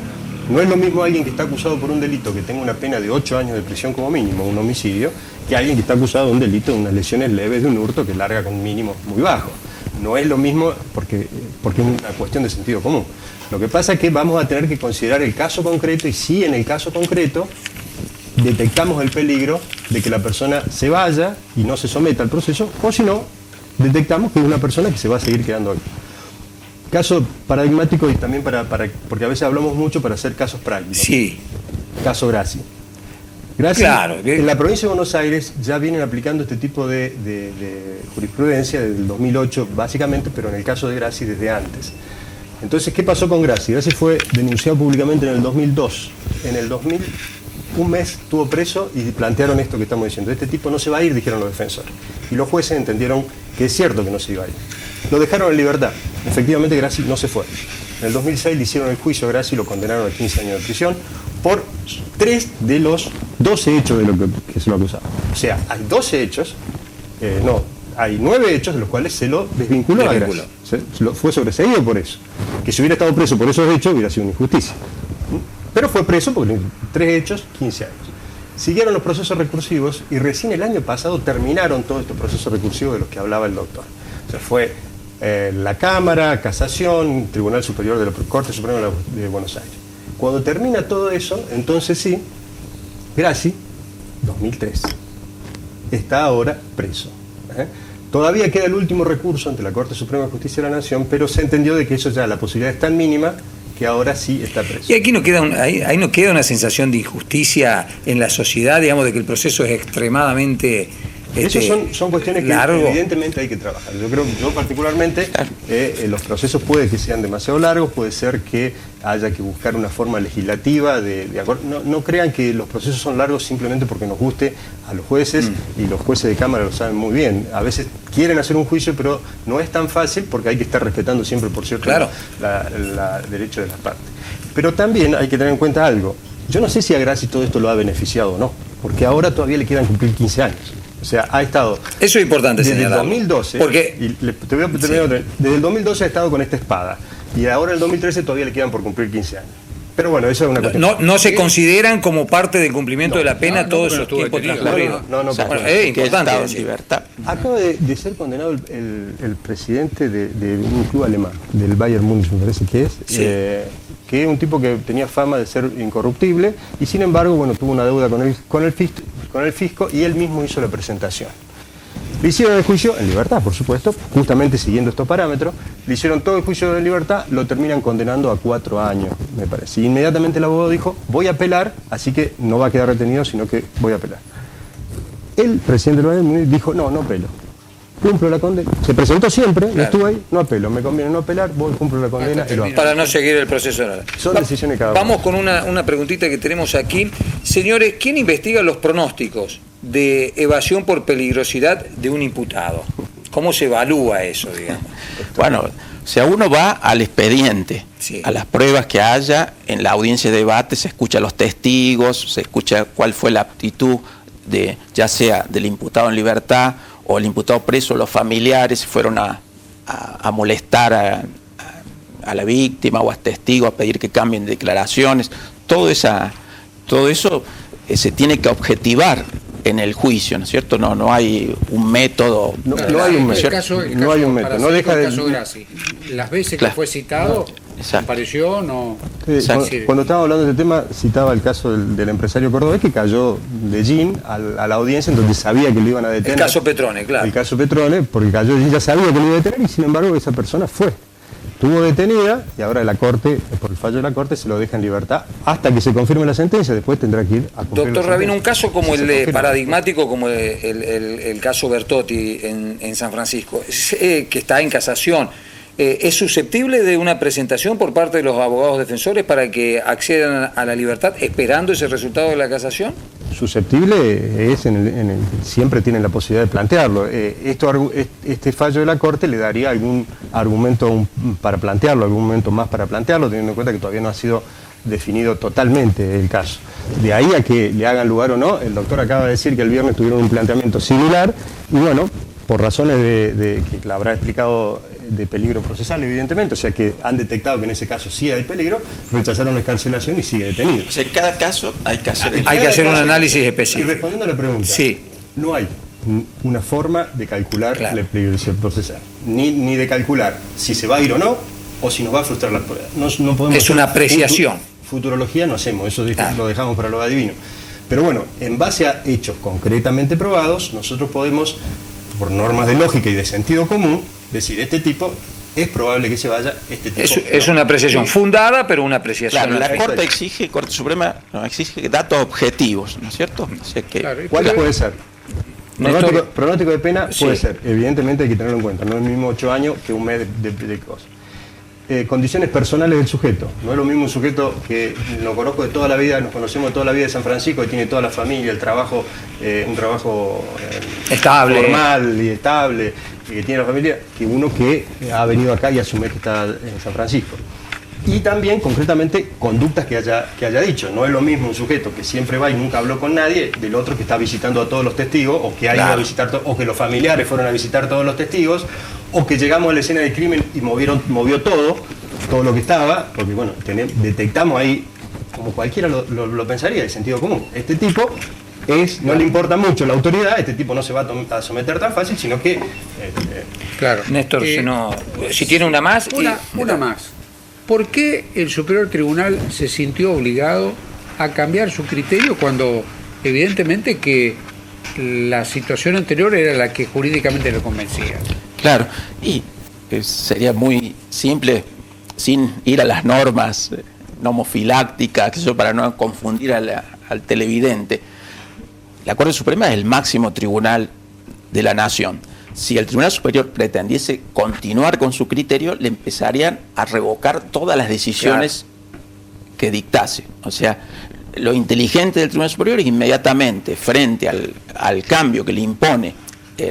no es lo mismo alguien que está acusado por un delito que tenga una pena de 8 años de prisión como mínimo, un homicidio, que alguien que está acusado de un delito de unas lesiones leves de un hurto que larga con un mínimo muy bajo. No es lo mismo porque es una cuestión de sentido común. Lo que pasa es que vamos a tener que considerar el caso concreto, y si en el caso concreto detectamos el peligro de que la persona se vaya y no se someta al proceso, o si no, detectamos que es una persona que se va a seguir quedando aquí. Caso paradigmático, y también porque a veces hablamos mucho para hacer casos prácticos. Sí. Caso Grassi. Grassi, claro, en la provincia de Buenos Aires ya vienen aplicando este tipo de jurisprudencia desde el 2008 básicamente, pero en el caso de Grassi desde antes. Entonces, ¿qué pasó con Grassi? Grassi fue denunciado públicamente en el 2002. En el 2000, un mes estuvo preso y plantearon esto que estamos diciendo. Este tipo no se va a ir, dijeron los defensores. Y los jueces entendieron que es cierto que no se iba a ir. Lo dejaron en libertad. efectivamente Grassi no se fue. En el 2006 le hicieron el juicio a Grassi y lo condenaron a 15 años de prisión por 3 de los 12 hechos de lo que se lo acusaba. O sea, hay 12 hechos, hay 9 hechos de los cuales se lo desvinculó a Grassi. Fue sobreseído por eso. Que si hubiera estado preso por esos hechos hubiera sido una injusticia. Pero fue preso porque 3 hechos, 15 años. Siguieron los procesos recursivos y recién el año pasado terminaron todos estos procesos recursivos de los que hablaba el doctor. O sea, fue la Cámara, Casación, Tribunal Superior de la Corte Suprema de Buenos Aires. Cuando termina todo eso, entonces sí, Grassi, 2003, está ahora preso. Todavía queda el último recurso ante la Corte Suprema de Justicia de la Nación, pero se entendió de que eso ya, la posibilidad es tan mínima que ahora sí está preso. Y aquí no queda ahí no queda una sensación de injusticia en la sociedad, digamos, de que el proceso es extremadamente Esas son cuestiones que evidentemente hay que trabajar. Yo particularmente, los procesos puede que sean demasiado largos, puede ser que haya que buscar una forma legislativa de acuerdo. No crean que los procesos son largos simplemente porque nos guste a los jueces, y los jueces de Cámara lo saben muy bien. A veces quieren hacer un juicio, pero no es tan fácil porque hay que estar respetando siempre, por cierto, el derecho de las partes. Pero también hay que tener en cuenta algo. Yo no sé si a Grassi todo esto lo ha beneficiado o no, porque ahora todavía le quedan cumplir 15 años. O sea, ha estado... Eso es importante desde señalar. Desde el 2012, te voy a terminar desde el 2012 ha estado con esta espada. Y ahora en el 2013 todavía le quedan por cumplir 15 años. Pero bueno, eso es una cuestión. No se consideran como parte del cumplimiento de la pena todos esos tiempos transcurridos. Es importante libertad. Acaba de ser condenado el presidente de un club alemán, del Bayern Múnich, me parece que es. Sí. Que es un tipo que tenía fama de ser incorruptible y sin embargo, bueno, tuvo una deuda con el fisco y él mismo hizo la presentación. Le hicieron el juicio en libertad, por supuesto, justamente siguiendo estos parámetros. Le hicieron todo el juicio en libertad, lo terminan condenando a 4 años, me parece. Y inmediatamente el abogado dijo, voy a apelar, así que no va a quedar retenido, sino que voy a apelar. El presidente del Bayern Múnich dijo, no apelo. Cumplo la condena. Se presentó siempre, estuvo ahí, no apelo. Me conviene no apelar, cumplo la condena y lo apelo. Para no seguir el proceso. Son decisiones cada uno. Vamos con una preguntita que tenemos aquí. Señores, ¿quién investiga los pronósticos de evasión por peligrosidad de un imputado? ¿Cómo se evalúa eso, digamos? Bueno, o sea, uno va al expediente, a las pruebas que haya, en la audiencia de debate se escucha a los testigos, se escucha cuál fue la actitud ya sea del imputado en libertad o el imputado preso, los familiares fueron a molestar a la víctima o a testigos, a pedir que cambien declaraciones. Todo eso se tiene que objetivar en el juicio, ¿no es cierto? No hay un método. No hay un método. No hay un método. No deja de... Grassi, las veces que fue citado, apareció, no... Cuando estaba hablando de este tema, citaba el caso del empresario cordobés que cayó de Jean a la audiencia, entonces sabía que lo iban a detener. El caso Petrone, claro. El caso Petrone, porque cayó de Jean, ya sabía que lo iba a detener y sin embargo esa persona fue. Estuvo detenida y ahora la Corte, por el fallo de la Corte, se lo deja en libertad hasta que se confirme la sentencia, después tendrá que ir a cumplir. Doctor Rabino, un caso como paradigmático como el caso Bertotti en San Francisco, que está en casación, ¿es susceptible de una presentación por parte de los abogados defensores para que accedan a la libertad esperando ese resultado de la casación? Susceptible es siempre tienen la posibilidad de plantearlo. Este fallo de la Corte le daría algún argumento para plantearlo, algún momento más para plantearlo, teniendo en cuenta que todavía no ha sido definido totalmente el caso. De ahí a que le hagan lugar o no, el doctor acaba de decir que el viernes tuvieron un planteamiento similar y bueno, por razones que la habrá explicado, de peligro procesal, evidentemente, o sea que han detectado que en ese caso sí hay peligro, rechazaron la escarcelación y sigue detenido. O sea, en cada caso hay que hacer un análisis específico. Y respondiendo a la pregunta, no hay una forma de calcular la peligrosidad procesal, ni de calcular si se va a ir o no, o si nos va a frustrar la prueba. No podemos es una apreciación. Futurología no hacemos, eso lo dejamos para lo adivino. Pero bueno, en base a hechos concretamente probados, nosotros podemos, por normas de lógica y de sentido común, decir, este tipo es probable que se vaya, este tipo... Es una apreciación fundada, pero una apreciación... Claro, la Corte Suprema exige datos objetivos, ¿no es cierto? O sea que, ¿cuáles puede ser? Pronóstico de pena puede ser, evidentemente hay que tenerlo en cuenta, no es el mismo 8 años que un mes de cosas. condiciones personales del sujeto. No es lo mismo un sujeto que lo conozco de toda la vida, nos conocemos de toda la vida de San Francisco, que tiene toda la familia, el trabajo, un trabajo estable, formal y estable, y que tiene la familia, que uno que ha venido acá y asume que está en San Francisco. Y también, concretamente, conductas que haya dicho. No es lo mismo un sujeto que siempre va y nunca habló con nadie, del otro que está visitando a todos los testigos, o que ha ido a visitar, o que los familiares fueron a visitar todos los testigos, o que llegamos a la escena del crimen y movió todo lo que estaba, porque bueno, detectamos ahí, como cualquiera lo pensaría, el sentido común. Este tipo no le importa mucho la autoridad, este tipo no se va a someter tan fácil, sino que... claro, Néstor, si tiene una más... Una más. ¿Por qué el Superior Tribunal se sintió obligado a cambiar su criterio cuando evidentemente que la situación anterior era la que jurídicamente le convencía? Claro, y sería muy simple, sin ir a las normas nomofilácticas, para no confundir al televidente. La Corte Suprema es el máximo tribunal de la nación. Si el Tribunal Superior pretendiese continuar con su criterio, le empezarían a revocar todas las decisiones que dictase. O sea, lo inteligente del Tribunal Superior es inmediatamente, frente al cambio que le impone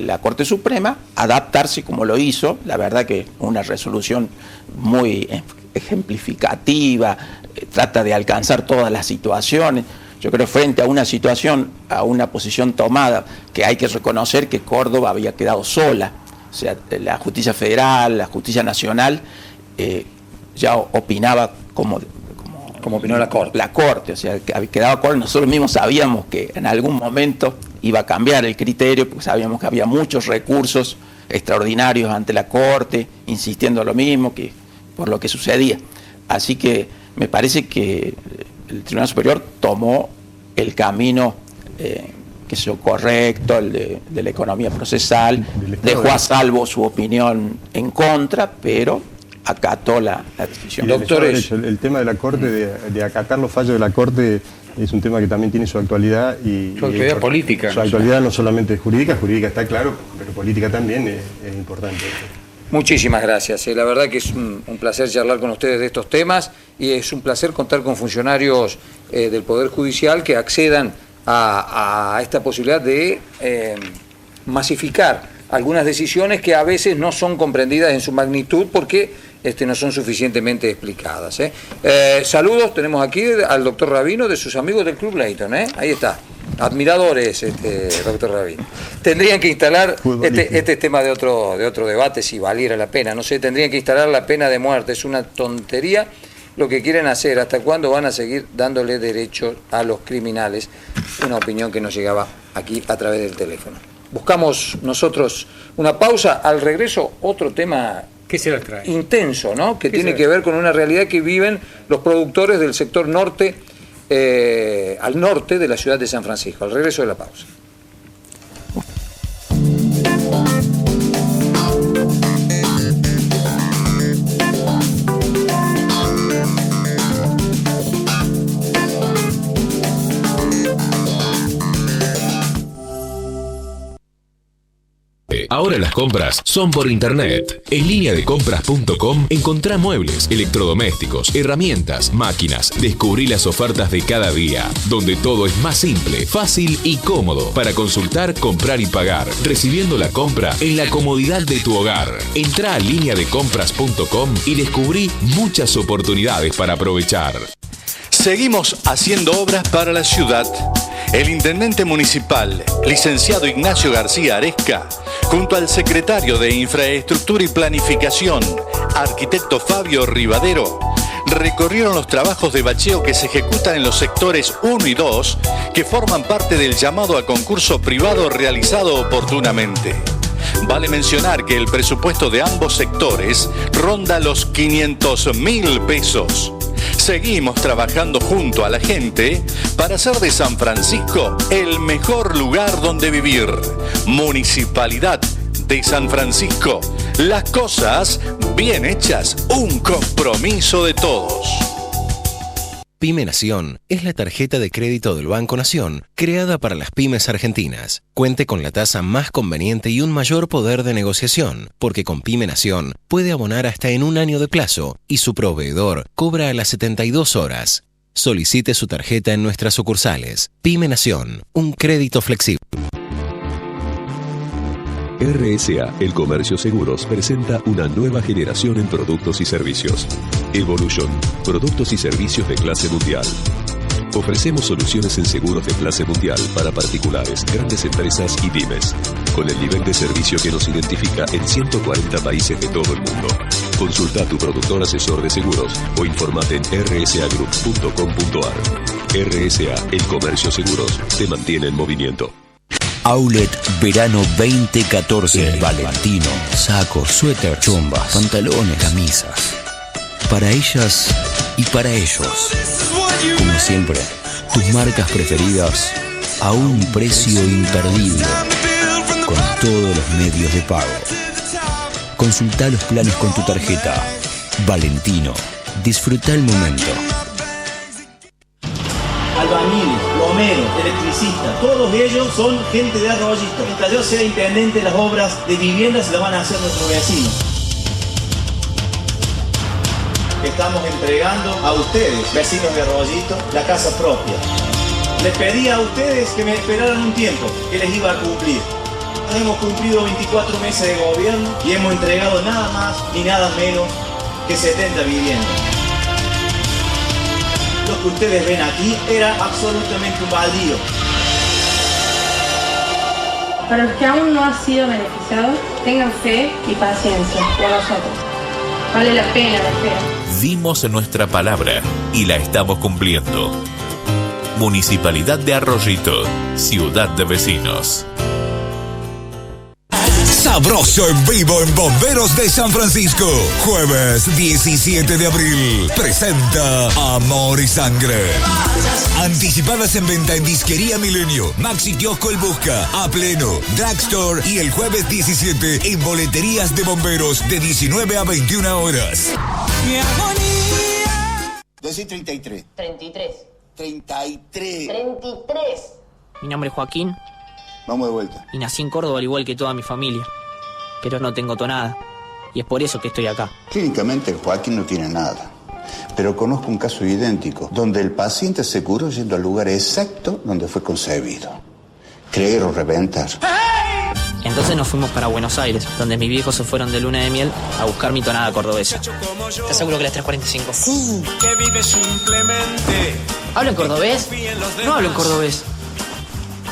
la Corte Suprema, adaptarse como lo hizo. La verdad que una resolución muy ejemplificativa, trata de alcanzar todas las situaciones. Yo creo frente a una situación, a una posición tomada, que hay que reconocer que Córdoba había quedado sola. O sea, la justicia federal, la justicia nacional, ya opinaba como opinó la Corte. La Corte, o sea, que había quedado Córdoba. Nosotros mismos sabíamos que en algún momento iba a cambiar el criterio, porque sabíamos que había muchos recursos extraordinarios ante la Corte, insistiendo lo mismo, que por lo que sucedía. Así que me parece que el Tribunal Superior tomó el camino que es correcto, el de la economía procesal, dejó a salvo su opinión en contra, pero acató la decisión. Doctores, el tema de la Corte, de acatar los fallos de la Corte, es un tema que también tiene su actualidad. Su actualidad política. Su actualidad no solamente jurídica está claro, pero política también es importante. Muchísimas gracias. La verdad que es un placer charlar con ustedes de estos temas y es un placer contar con funcionarios del Poder Judicial que accedan a esta posibilidad de masificar algunas decisiones que a veces no son comprendidas en su magnitud porque no son suficientemente explicadas. Saludos, tenemos aquí al doctor Rabino de sus amigos del Club Leighton. Ahí está. Admiradores, doctor Rabino. Tendrían que instalar, este es tema de otro debate, si valiera la pena, no sé, tendrían que instalar la pena de muerte. Es una tontería lo que quieren hacer. ¿Hasta cuándo van a seguir dándole derechos a los criminales? Una opinión que nos llegaba aquí a través del teléfono. Buscamos nosotros una pausa. Al regreso, otro tema intenso, ¿no? Que tiene que ver con una realidad que viven los productores del sector norte, al norte de la ciudad de San Francisco. Al regreso de la pausa. Ahora las compras son por internet. En lineadecompras.com encontrá muebles, electrodomésticos, herramientas, máquinas. Descubrí las ofertas de cada día, donde todo es más simple, fácil y cómodo para consultar, comprar y pagar, recibiendo la compra en la comodidad de tu hogar. Entrá a lineadecompras.com y descubrí muchas oportunidades para aprovechar. Seguimos haciendo obras para la ciudad. El intendente municipal, licenciado Ignacio García Aresca, junto al secretario de Infraestructura y Planificación, arquitecto Fabio Rivadero, recorrieron los trabajos de bacheo que se ejecutan en los sectores 1 y 2, que forman parte del llamado a concurso privado realizado oportunamente. Vale mencionar que el presupuesto de ambos sectores ronda los 500.000 pesos. Seguimos trabajando junto a la gente para hacer de San Francisco el mejor lugar donde vivir. Municipalidad de San Francisco. Las cosas bien hechas, un compromiso de todos. Pyme Nación es la tarjeta de crédito del Banco Nación, creada para las pymes argentinas. Cuente con la tasa más conveniente y un mayor poder de negociación, porque con Pyme Nación puede abonar hasta en 1 año de plazo y su proveedor cobra a las 72 horas. Solicite su tarjeta en nuestras sucursales. Pyme Nación, un crédito flexible. RSA, el Comercio Seguros, presenta una nueva generación en productos y servicios. Evolution, productos y servicios de clase mundial. Ofrecemos soluciones en seguros de clase mundial para particulares, grandes empresas y pymes, con el nivel de servicio que nos identifica en 140 países de todo el mundo. Consulta a tu productor asesor de seguros o informate en rsagroup.com.ar. RSA, el Comercio Seguros, te mantiene en movimiento. Outlet Verano 2014. Valentino. Sacos, suéter, chombas, pantalones, camisas. Para ellas y para ellos. Como siempre, tus marcas preferidas a un precio imperdible. Con todos los medios de pago. Consulta los planes con tu tarjeta. Valentino. Disfruta el momento. Albañiles, plomeros, electricistas, todos ellos son gente de Arroyito. Mientras yo sea intendente, las obras de vivienda se las van a hacer nuestros vecinos. Estamos entregando a ustedes, vecinos de Arroyito, la casa propia. Les pedí a ustedes que me esperaran un tiempo, que les iba a cumplir. Hemos cumplido 24 meses de gobierno y hemos entregado nada más ni nada menos que 70 viviendas. Lo que ustedes ven aquí era absolutamente un baldío. Para los que aún no han sido beneficiados, tengan fe y paciencia por nosotros. Vale la pena la espera. Dimos nuestra palabra y la estamos cumpliendo. Municipalidad de Arroyito, ciudad de vecinos. Sabroso en vivo en Bomberos de San Francisco. Jueves 17 de abril. Presenta Amor y Sangre. Anticipadas en venta en Disquería Milenio, Maxi Kiosco El Busca, A Pleno, Drugstore y el jueves 17 en boleterías de bomberos de 19 a 21 horas. Mi agonía. Decí 33. 33. 33. 33. Mi nombre es Joaquín. Vamos de vuelta. Y nací en Córdoba al igual que toda mi familia. Pero no tengo tonada. Y es por eso que estoy acá. Clínicamente Joaquín no tiene nada. Pero conozco un caso idéntico, donde el paciente se curó yendo al lugar exacto donde fue concebido. Creer o reventar. Entonces nos fuimos para Buenos Aires, donde mis viejos se fueron de luna de miel a buscar mi tonada cordobesa. ¿Estás seguro que las 3:45? Sí. Que vive simplemente. ¿Hablo en cordobés? No hablo en cordobés.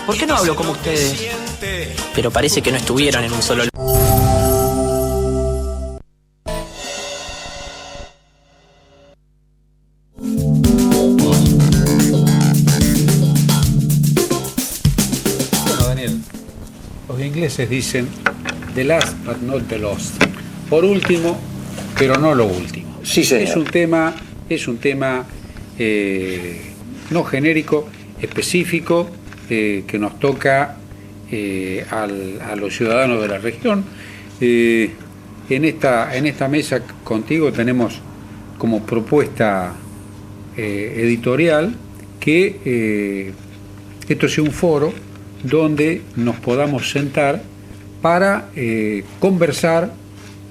¿Por qué no hablo como ustedes? Pero parece que no estuvieron en un solo lugar. Bueno, Daniel, los ingleses dicen the last but not the lost. Por último, pero no lo último. Sí, señor. Es un tema no genérico, específico, que nos toca a los ciudadanos de la región. En esta mesa contigo tenemos como propuesta editorial que esto sea un foro donde nos podamos sentar para conversar,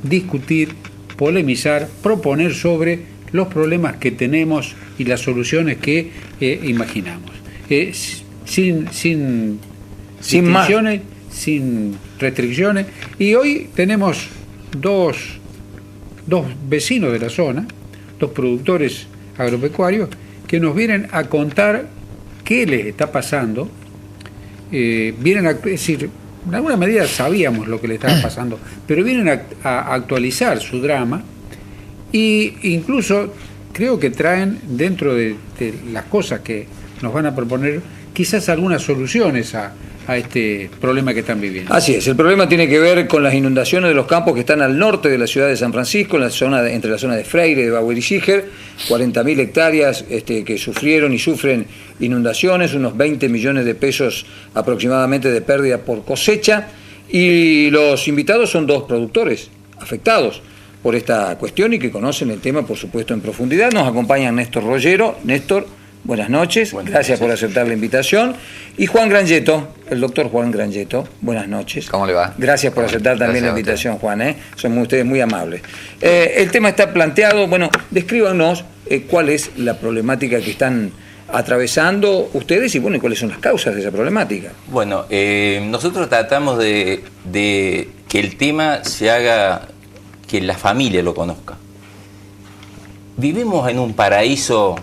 discutir, polemizar, proponer sobre los problemas que tenemos y las soluciones que imaginamos. Sin restricciones, sin restricciones. Y hoy tenemos dos vecinos de la zona, dos productores agropecuarios, que nos vienen a contar qué les está pasando. Vienen es decir, en alguna medida sabíamos lo que les estaba pasando, pero vienen a actualizar su drama e incluso creo que traen dentro de las cosas que nos van a proponer quizás algunas soluciones a este problema que están viviendo. Así es, el problema tiene que ver con las inundaciones de los campos que están al norte de la ciudad de San Francisco, entre la zona de Freire, de Bauer y Schíger, 40.000 hectáreas que sufrieron y sufren inundaciones, unos 20 millones de pesos aproximadamente de pérdida por cosecha, y los invitados son dos productores afectados. por esta cuestión y que conocen el tema, por supuesto, en profundidad. Nos acompaña Néstor Rollero. Néstor, buenas noches, gracias por aceptar la invitación. Y Juan Grangetto, el doctor Juan Grangetto, buenas noches. ¿Cómo le va? Gracias por aceptar también la invitación, Juan. Son ustedes muy amables. El tema está planteado, bueno, descríbanos cuál es la problemática que están atravesando ustedes y bueno, cuáles son las causas de esa problemática. Bueno, nosotros tratamos de que el tema se haga, que la familia lo conozca. Vivimos en un paraíso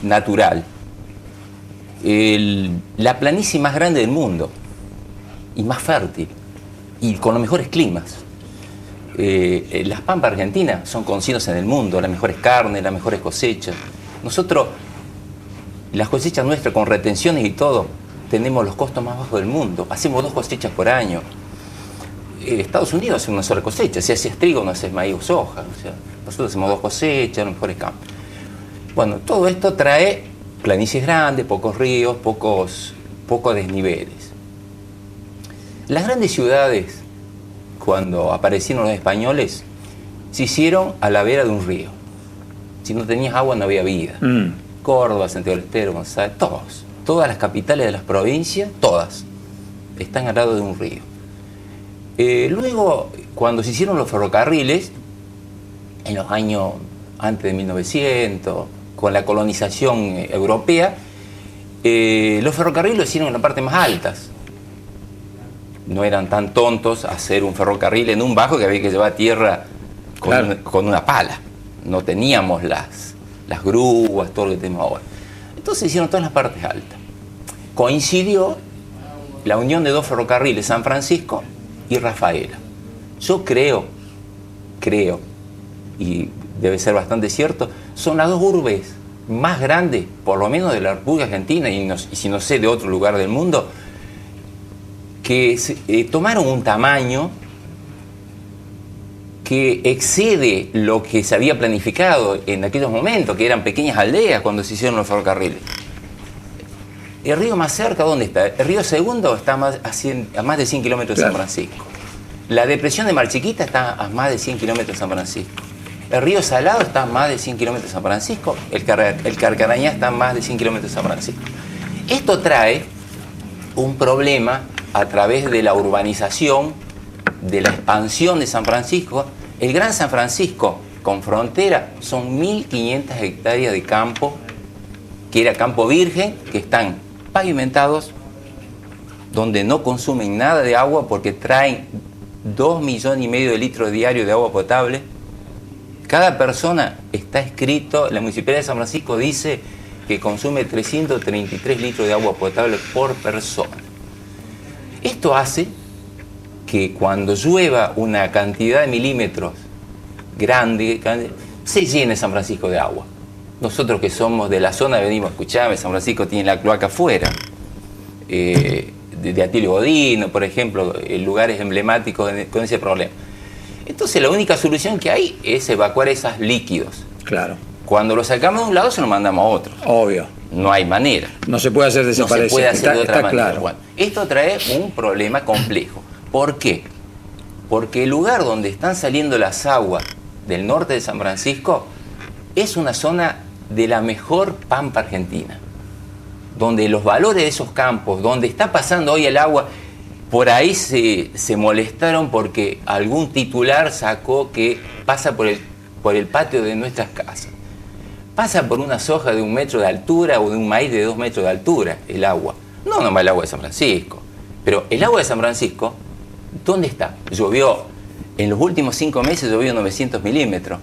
natural, la planicie más grande del mundo y más fértil y con los mejores climas. Las pampas argentinas son conocidas en el mundo, las mejores carnes, las mejores cosechas. Nosotros, las cosechas nuestras con retenciones y todo, tenemos los costos más bajos del mundo. Hacemos 2 cosechas por año. Estados Unidos hace una sola cosecha. Si haces trigo, no haces maíz o soja. O sea, nosotros hacemos 2 cosechas, los mejores campos. Bueno, todo esto trae planicies grandes, pocos ríos, pocos desniveles. Las grandes ciudades, cuando aparecieron los españoles, se hicieron a la vera de un río. Si no tenías agua no había vida. Córdoba, Santiago del Estero, González, todas las capitales de las provincias, todas, están al lado de un río. Luego, cuando se hicieron los ferrocarriles, en los años antes de 1900, con la colonización europea, los ferrocarriles lo hicieron en las partes más altas. No eran tan tontos hacer un ferrocarril en un bajo que había que llevar tierra con una pala. No teníamos las grúas, todo lo que tenemos ahora. Entonces hicieron todas las partes altas. Coincidió la unión de 2 ferrocarriles, San Francisco y Rafaela. Yo creo, y debe ser bastante cierto, son las 2 urbes más grandes, por lo menos de la República Argentina, y si no sé de otro lugar del mundo, que tomaron un tamaño que excede lo que se había planificado en aquellos momentos, que eran pequeñas aldeas cuando se hicieron los ferrocarriles. El río más cerca, ¿dónde está? El río Segundo está a más de 100 kilómetros de San Francisco. La depresión de Mar Chiquita está a más de 100 kilómetros de San Francisco. El río Salado está a más de 100 kilómetros de San Francisco. El Carcarañá está a más de 100 kilómetros de San Francisco. Esto trae un problema a través de la urbanización, de la expansión de San Francisco. El Gran San Francisco, con frontera, son 1.500 hectáreas de campo, que era campo virgen, que están pavimentados, donde no consumen nada de agua porque traen 2,5 millones de litros diarios de agua potable. Cada persona está escrito, la Municipalidad de San Francisco dice que consume 333 litros de agua potable por persona. Esto hace que cuando llueva una cantidad de milímetros grande, se llene San Francisco de agua. Nosotros que somos de la zona venimos, escuchame, San Francisco tiene la cloaca afuera. De Atilio Godino, por ejemplo, lugares emblemáticos con ese problema. Entonces la única solución que hay es evacuar esos líquidos. Claro. Cuando los sacamos de un lado se los mandamos a otro. Obvio. No hay manera. No se puede hacer desaparecer. No se puede hacer de otra manera. Claro. Bueno, esto trae un problema complejo. ¿Por qué? Porque el lugar donde están saliendo las aguas del norte de San Francisco es una zona de la mejor pampa argentina, donde los valores de esos campos, donde está pasando hoy el agua, por ahí se molestaron porque algún titular sacó que pasa por el patio de nuestras casas. Pasa por una soja de 1 metro de altura o de un maíz de 2 metros de altura el agua. No nomás el agua de San Francisco. Pero el agua de San Francisco, ¿dónde está? Llovió, en los últimos 5 meses llovió 900 milímetros.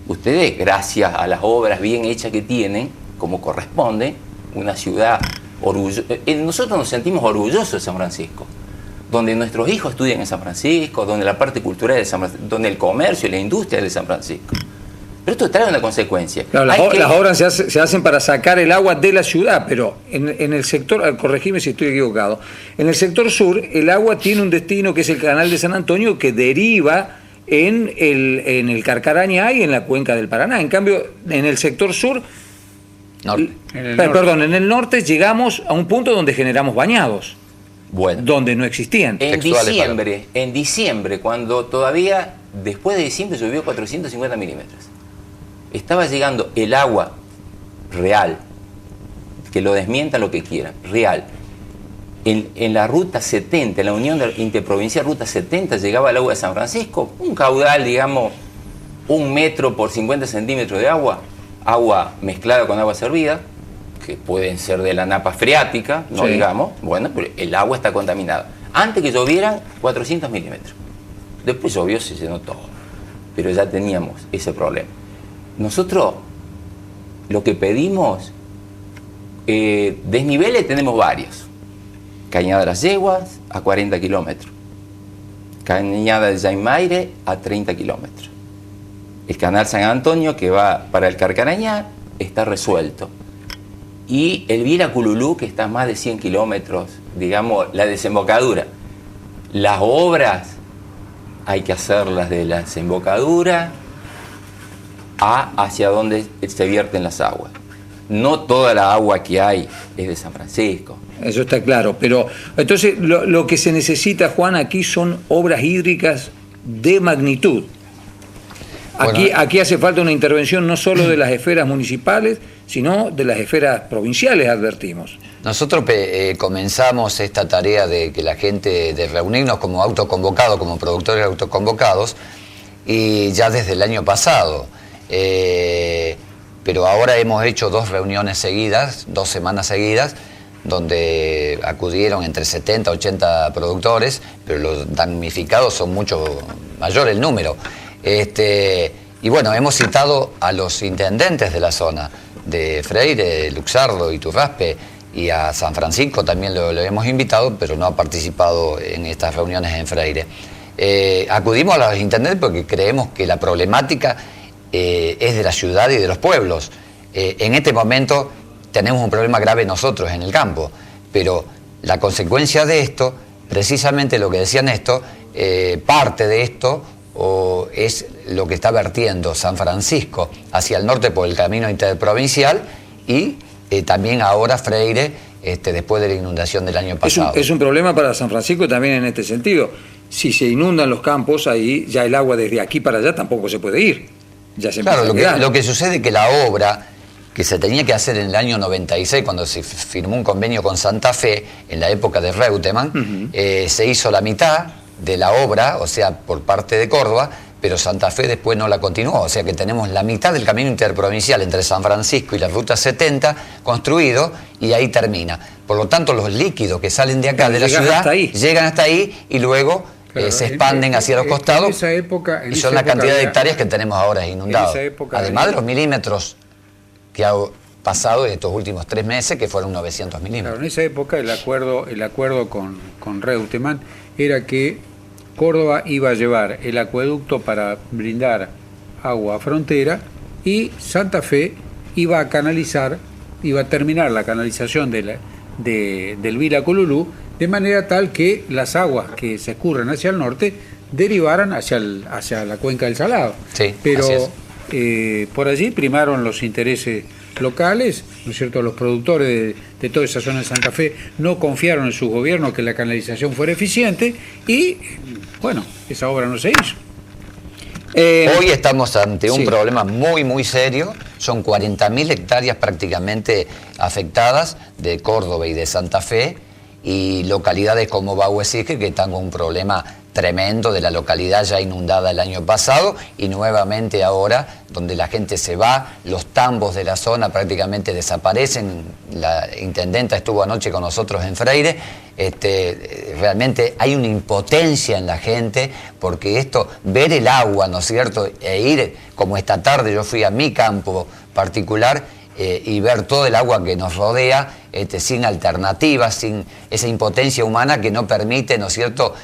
Ustedes, gracias a las obras bien hechas que tienen, como corresponde, una ciudad orgullosa. Nosotros nos sentimos orgullosos de San Francisco, donde nuestros hijos estudian en San Francisco, donde la parte cultural de San Francisco, donde el comercio y la industria es de San Francisco. Pero esto trae una consecuencia. Claro, las obras se hacen para sacar el agua de la ciudad, pero en el sector, corregime si estoy equivocado, en el sector sur el agua tiene un destino que es el canal de San Antonio, que deriva en el Carcarañá y en la cuenca del Paraná. En cambio, en el sector sur, en el norte llegamos a un punto donde generamos bañados, donde no existían. En diciembre, cuando todavía después de diciembre llovió 450 milímetros. Estaba llegando el agua real, que lo desmientan lo que quieran, real. En la ruta 70, en la Unión Interprovincial Ruta 70, llegaba el agua de San Francisco, un caudal, digamos, 1 metro por 50 centímetros de agua mezclada con agua servida, que pueden ser de la napa freática, no sí. digamos, bueno, pero el agua está contaminada. Antes que llovieran, 400 milímetros. Después llovió, se llenó todo. Pero ya teníamos ese problema. Nosotros lo que pedimos, desniveles tenemos varios. Cañada de las Yeguas a 40 kilómetros. Cañada de Jaimaire a 30 kilómetros. El canal San Antonio, que va para el Carcarañá, está resuelto. Y el Vila Cululú, que está a más de 100 kilómetros, digamos, la desembocadura. Las obras hay que hacerlas de la desembocadura hacia donde se vierten las aguas. No toda la agua que hay es de San Francisco. Eso está claro, pero entonces lo que se necesita, Juan, aquí son obras hídricas de magnitud. Aquí hace falta una intervención no solo de las esferas municipales, sino de las esferas provinciales, advertimos. Nosotros comenzamos esta tarea de que la gente, de reunirnos como autoconvocados, como productores autoconvocados, y ya desde el año pasado. Pero ahora hemos hecho 2 reuniones seguidas, 2 semanas seguidas, donde acudieron entre 70 y 80 productores, pero los damnificados son mucho mayor el número. Y bueno, hemos citado a los intendentes de la zona, de Freire, Luxardo, Iturraspe, y a San Francisco también lo hemos invitado, pero no ha participado en estas reuniones en Freire. Acudimos a los intendentes porque creemos que la problemática es de la ciudad y de los pueblos. En este momento tenemos un problema grave nosotros en el campo, pero la consecuencia de esto, precisamente lo que decía Néstor, parte de esto es lo que está vertiendo San Francisco hacia el norte por el camino interprovincial y también ahora Freire, después de la inundación del año pasado. Es un problema para San Francisco también en este sentido. Si se inundan los campos, ahí ya el agua desde aquí para allá tampoco se puede ir. Ya se claro, lo que sucede es que la obra que se tenía que hacer en el año 96, cuando se firmó un convenio con Santa Fe, en la época de Reutemann, se hizo la mitad de la obra, o sea, por parte de Córdoba, pero Santa Fe después no la continuó, o sea que tenemos la mitad del camino interprovincial entre San Francisco y la Ruta 70 construido y ahí termina. Por lo tanto, los líquidos que salen de acá, de la ciudad, llegan hasta ahí y luego se expanden hacia los costados y son la cantidad de hectáreas que tenemos ahora inundados. Además de los milímetros que ha pasado en estos últimos 3 meses, que fueron 900 milímetros. Claro, en esa época el acuerdo con Reutemann era que Córdoba iba a llevar el acueducto para brindar agua a frontera y Santa Fe iba a canalizar, iba a terminar la canalización del Vila Cululú, de manera tal que las aguas que se escurren hacia el norte derivaran hacia la cuenca del Salado. Sí, pero por allí primaron los intereses locales, ¿no es cierto? Los productores de toda esa zona de Santa Fe no confiaron en su gobierno que la canalización fuera eficiente y, bueno, esa obra no se hizo. Hoy estamos ante un problema muy, muy serio. Son 40.000 hectáreas prácticamente afectadas de Córdoba y de Santa Fe y localidades como Bahuesique que están con un problema tremendo de la localidad ya inundada el año pasado y nuevamente ahora donde la gente se va, los tambos de la zona prácticamente desaparecen. La intendenta estuvo anoche con nosotros en Freire. Realmente hay una impotencia en la gente porque ver el agua, ¿no es cierto? E ir, como esta tarde yo fui a mi campo particular y ver todo el agua que nos rodea sin alternativas, sin esa impotencia humana que no permite, ¿no es cierto?,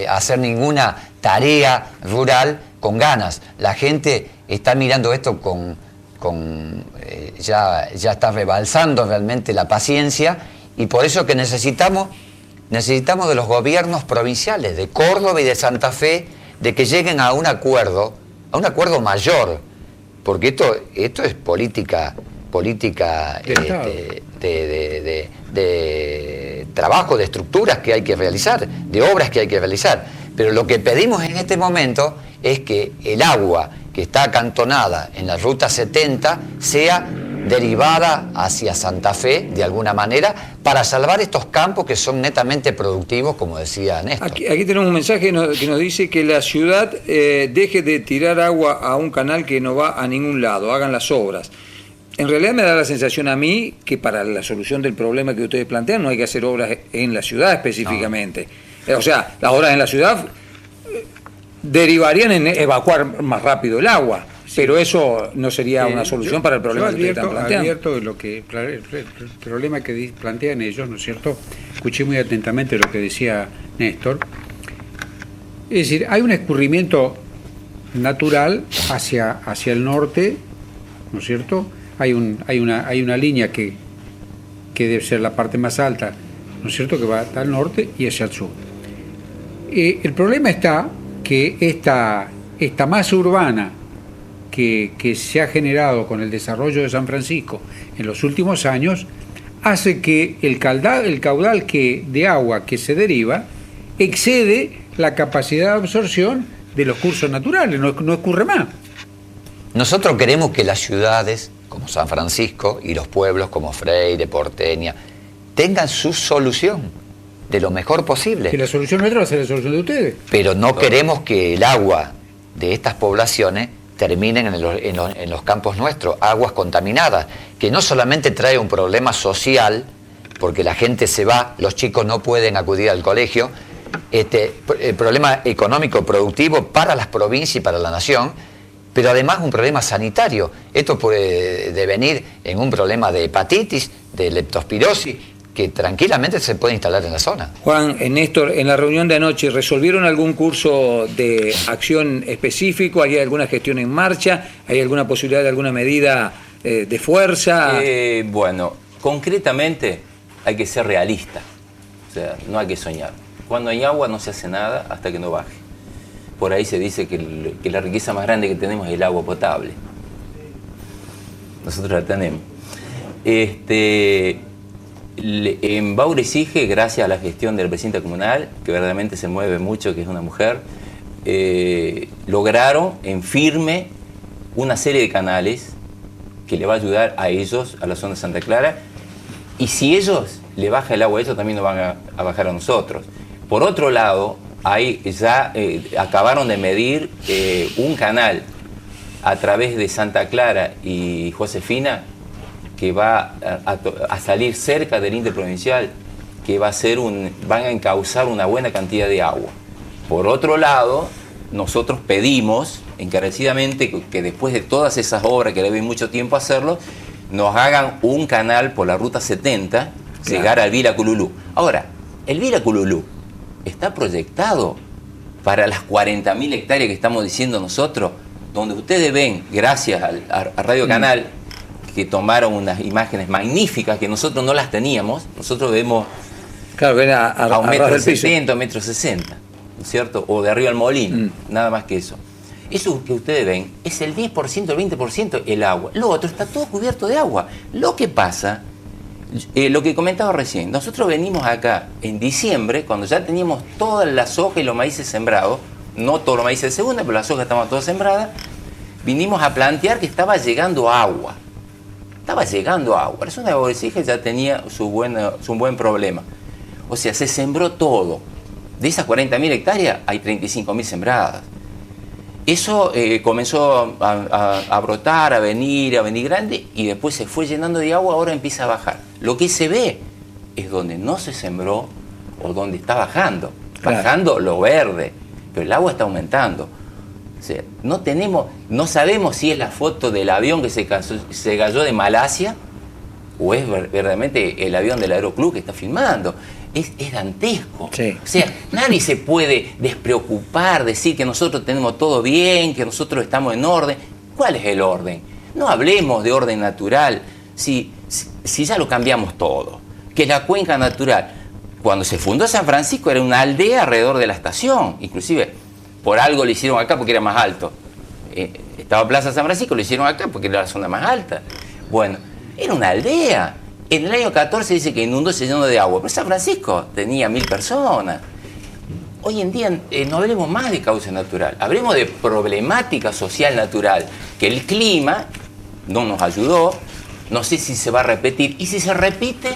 hacer ninguna tarea rural con ganas. La gente está mirando esto ya está rebalsando realmente la paciencia y por eso que necesitamos de los gobiernos provinciales de Córdoba y de Santa Fe de que lleguen a un acuerdo mayor, porque esto es política de trabajo, de estructuras que hay que realizar, de obras que hay que realizar. Pero lo que pedimos en este momento es que el agua que está acantonada en la ruta 70 sea derivada hacia Santa Fe de alguna manera para salvar estos campos que son netamente productivos, como decía Néstor. Aquí tenemos un mensaje que nos dice que la ciudad deje de tirar agua a un canal que no va a ningún lado, hagan las obras. En realidad me da la sensación a mí que para la solución del problema que ustedes plantean no hay que hacer obras en la ciudad específicamente. No. O sea, las obras en la ciudad derivarían en evacuar más rápido el agua. Pero eso no sería una solución para el problema que ustedes están planteando. Advierto el problema que plantean ellos, ¿no es cierto? Escuché muy atentamente lo que decía Néstor. Es decir, hay un escurrimiento natural hacia el norte, ¿no es cierto? Hay una línea que debe ser la parte más alta, ¿no es cierto?, que va hasta el norte y hacia el sur. El problema está que esta masa urbana que se ha generado con el desarrollo de San Francisco en los últimos años hace que el caudal de agua que se deriva excede la capacidad de absorción de los cursos naturales, no ocurre más. Nosotros queremos que las ciudades como San Francisco y los pueblos como Freire, Porteña, tengan su solución de lo mejor posible. Que la solución nuestra va a ser la solución de ustedes. Pero no queremos que el agua de estas poblaciones terminen en los campos nuestros, aguas contaminadas, que no solamente trae un problema social, porque la gente se va, los chicos no pueden acudir al colegio, el problema económico productivo para las provincias y para la nación, pero además un problema sanitario. Esto puede devenir en un problema de hepatitis, de leptospirosis, que tranquilamente se puede instalar en la zona. Juan, Néstor, en la reunión de anoche, ¿resolvieron algún curso de acción específico? ¿Hay alguna gestión en marcha? ¿Hay alguna posibilidad de alguna medida de fuerza? Bueno, concretamente hay que ser realista, o sea, no hay que soñar. Cuando hay agua no se hace nada hasta que no baje. Por ahí se dice que la riqueza más grande que tenemos es el agua potable. Nosotros la tenemos. En Bauer-Sige, gracias a la gestión del presidente comunal, que verdaderamente se mueve mucho, que es una mujer, lograron en firme una serie de canales que le va a ayudar a ellos, a la zona de Santa Clara, y si ellos le baja el agua a ellos, también nos van a bajar a nosotros. Por otro lado, ahí ya acabaron de medir un canal a través de Santa Clara y Josefina, que va a salir cerca del interprovincial, que van a encauzar una buena cantidad de agua. Por otro lado, nosotros pedimos encarecidamente que después de todas esas obras que le ven mucho tiempo hacerlo, nos hagan un canal por la ruta 70, llegar al Vila Cululú. Ahora, el Vila Cululú está proyectado para las 40.000 hectáreas que estamos diciendo nosotros, donde ustedes ven, gracias a Radio Canal, que tomaron unas imágenes magníficas que nosotros no las teníamos. Nosotros vemos a 1,70 m, 1,60 m, ¿no es cierto? O de arriba al molino, nada más que eso. Eso que ustedes ven es el 10%, el 20% el agua. Lo otro está todo cubierto de agua. Lo que pasa, lo que comentaba recién, nosotros venimos acá en diciembre, cuando ya teníamos todas las soja y los maíces sembrados, no todos los maíces de segunda, pero las soja estaban todas sembradas, vinimos a plantear que estaba llegando agua. Estaba llegando agua. La zona de Bauer-Sige ya tenía su buen problema. O sea, se sembró todo. De esas 40.000 hectáreas hay 35.000 sembradas. Eso comenzó a brotar, a venir grande, y después se fue llenando de agua, ahora empieza a bajar. Lo que se ve es donde no se sembró o donde está bajando. Claro. Bajando lo verde, pero el agua está aumentando. O sea, no sabemos si es la foto del avión que se cayó de Malasia o es verdaderamente el avión del Aeroclub que está filmando. Es dantesco. Sí. O sea, nadie se puede despreocupar, decir que nosotros tenemos todo bien, que nosotros estamos en orden. ¿Cuál es el orden? No hablemos de orden natural si ya lo cambiamos todo. Que la cuenca natural, cuando se fundó San Francisco, era una aldea alrededor de la estación, inclusive. Por algo lo hicieron acá porque era más alto. Estaba Plaza San Francisco, lo hicieron acá porque era la zona más alta. Bueno, era una aldea. En el año 14 dice que inundó, se llenó de agua, pero San Francisco tenía 1.000 personas. hoy en día no hablemos más de causa natural, hablemos de problemática social natural, que el clima no nos ayudó, no sé si se va a repetir, y si se repite,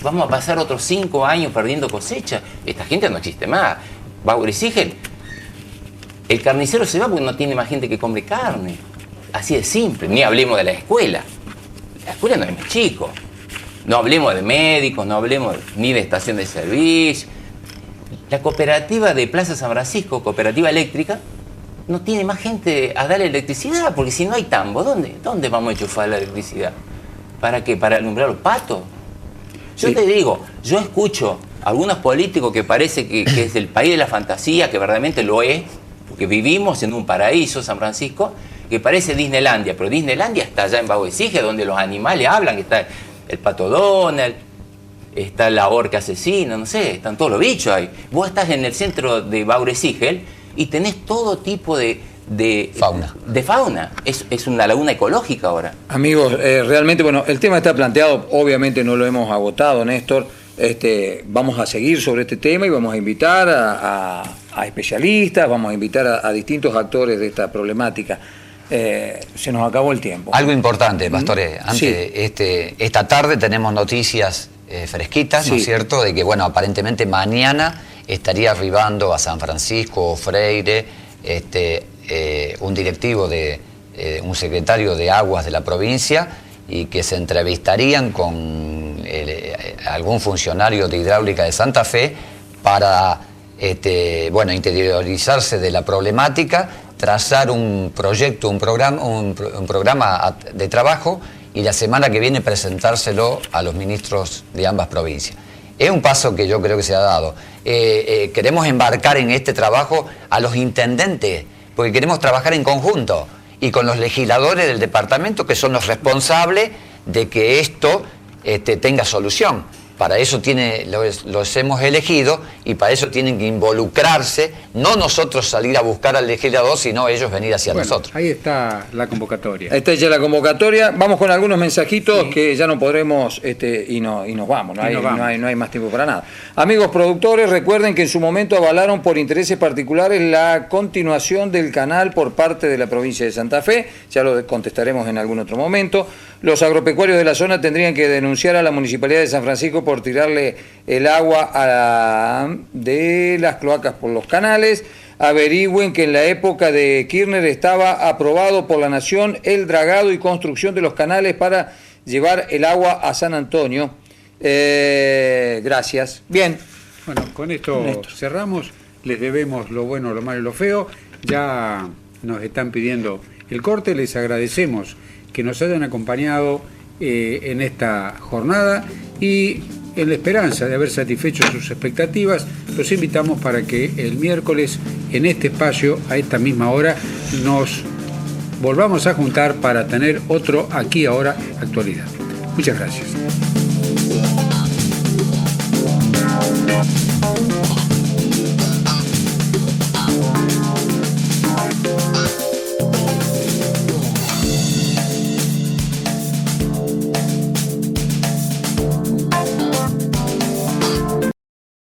vamos a pasar otros 5 años perdiendo cosecha. Esta gente no existe más. Bauer y Siegel, el carnicero se va porque no tiene más gente que come carne. Así de simple. Ni hablemos de la escuela. La escuela no es muy chico. No hablemos de médicos, no hablemos ni de estación de servicio. La cooperativa de Plaza San Francisco, cooperativa eléctrica, no tiene más gente a darle electricidad, porque si no hay tambo, ¿dónde vamos a enchufar la electricidad? ¿Para qué? ¿Para alumbrar los patos? Yo te digo, yo escucho a algunos políticos que parece que es el país de la fantasía, que verdaderamente lo es, porque vivimos en un paraíso, San Francisco, que parece Disneylandia, pero Disneylandia está allá en Bauer y Siegel, donde los animales hablan, está el pato Donald, está la orca asesina, no sé, están todos los bichos ahí. Vos estás en el centro de Bauer y Siegel y tenés todo tipo de fauna. Es una laguna ecológica ahora. Amigos, realmente, bueno, el tema está planteado, obviamente no lo hemos agotado, Néstor. Vamos a seguir sobre este tema y vamos a invitar a especialistas, vamos a invitar a distintos actores de esta problemática. Se nos acabó el tiempo. Algo importante, Pastore, antes, esta tarde tenemos noticias fresquitas, ¿no es cierto? De que, bueno, aparentemente mañana estaría arribando a San Francisco Freire un directivo un secretario de Aguas de la provincia, y que se entrevistarían con algún funcionario de Hidráulica de Santa Fe para interiorizarse de la problemática, trazar un proyecto, un programa de trabajo, y la semana que viene presentárselo a los ministros de ambas provincias. Es un paso que yo creo que se ha dado. Queremos embarcar en este trabajo a los intendentes, porque queremos trabajar en conjunto y con los legisladores del departamento, que son los responsables de que esto tenga solución. Para eso los hemos elegido, y para eso tienen que involucrarse, no nosotros salir a buscar al legislador, sino ellos venir hacia nosotros. Ahí está la convocatoria. Está ya la convocatoria. Vamos con algunos mensajitos que ya no podremos y nos vamos. No hay más tiempo para nada. Amigos productores, recuerden que en su momento avalaron por intereses particulares la continuación del canal por parte de la provincia de Santa Fe. Ya lo contestaremos en algún otro momento. Los agropecuarios de la zona tendrían que denunciar a la Municipalidad de San Francisco por tirarle el agua de las cloacas por los canales. Averigüen que en la época de Kirchner estaba aprobado por la Nación el dragado y construcción de los canales para llevar el agua a San Antonio. Gracias. Bien. Bueno, con esto cerramos. Les debemos lo bueno, lo malo y lo feo. Ya nos están pidiendo el corte. Les agradecemos que nos hayan acompañado en esta jornada, y en la esperanza de haber satisfecho sus expectativas, los invitamos para que el miércoles en este espacio, a esta misma hora, nos volvamos a juntar para tener otro Aquí Ahora Actualidad. Muchas gracias.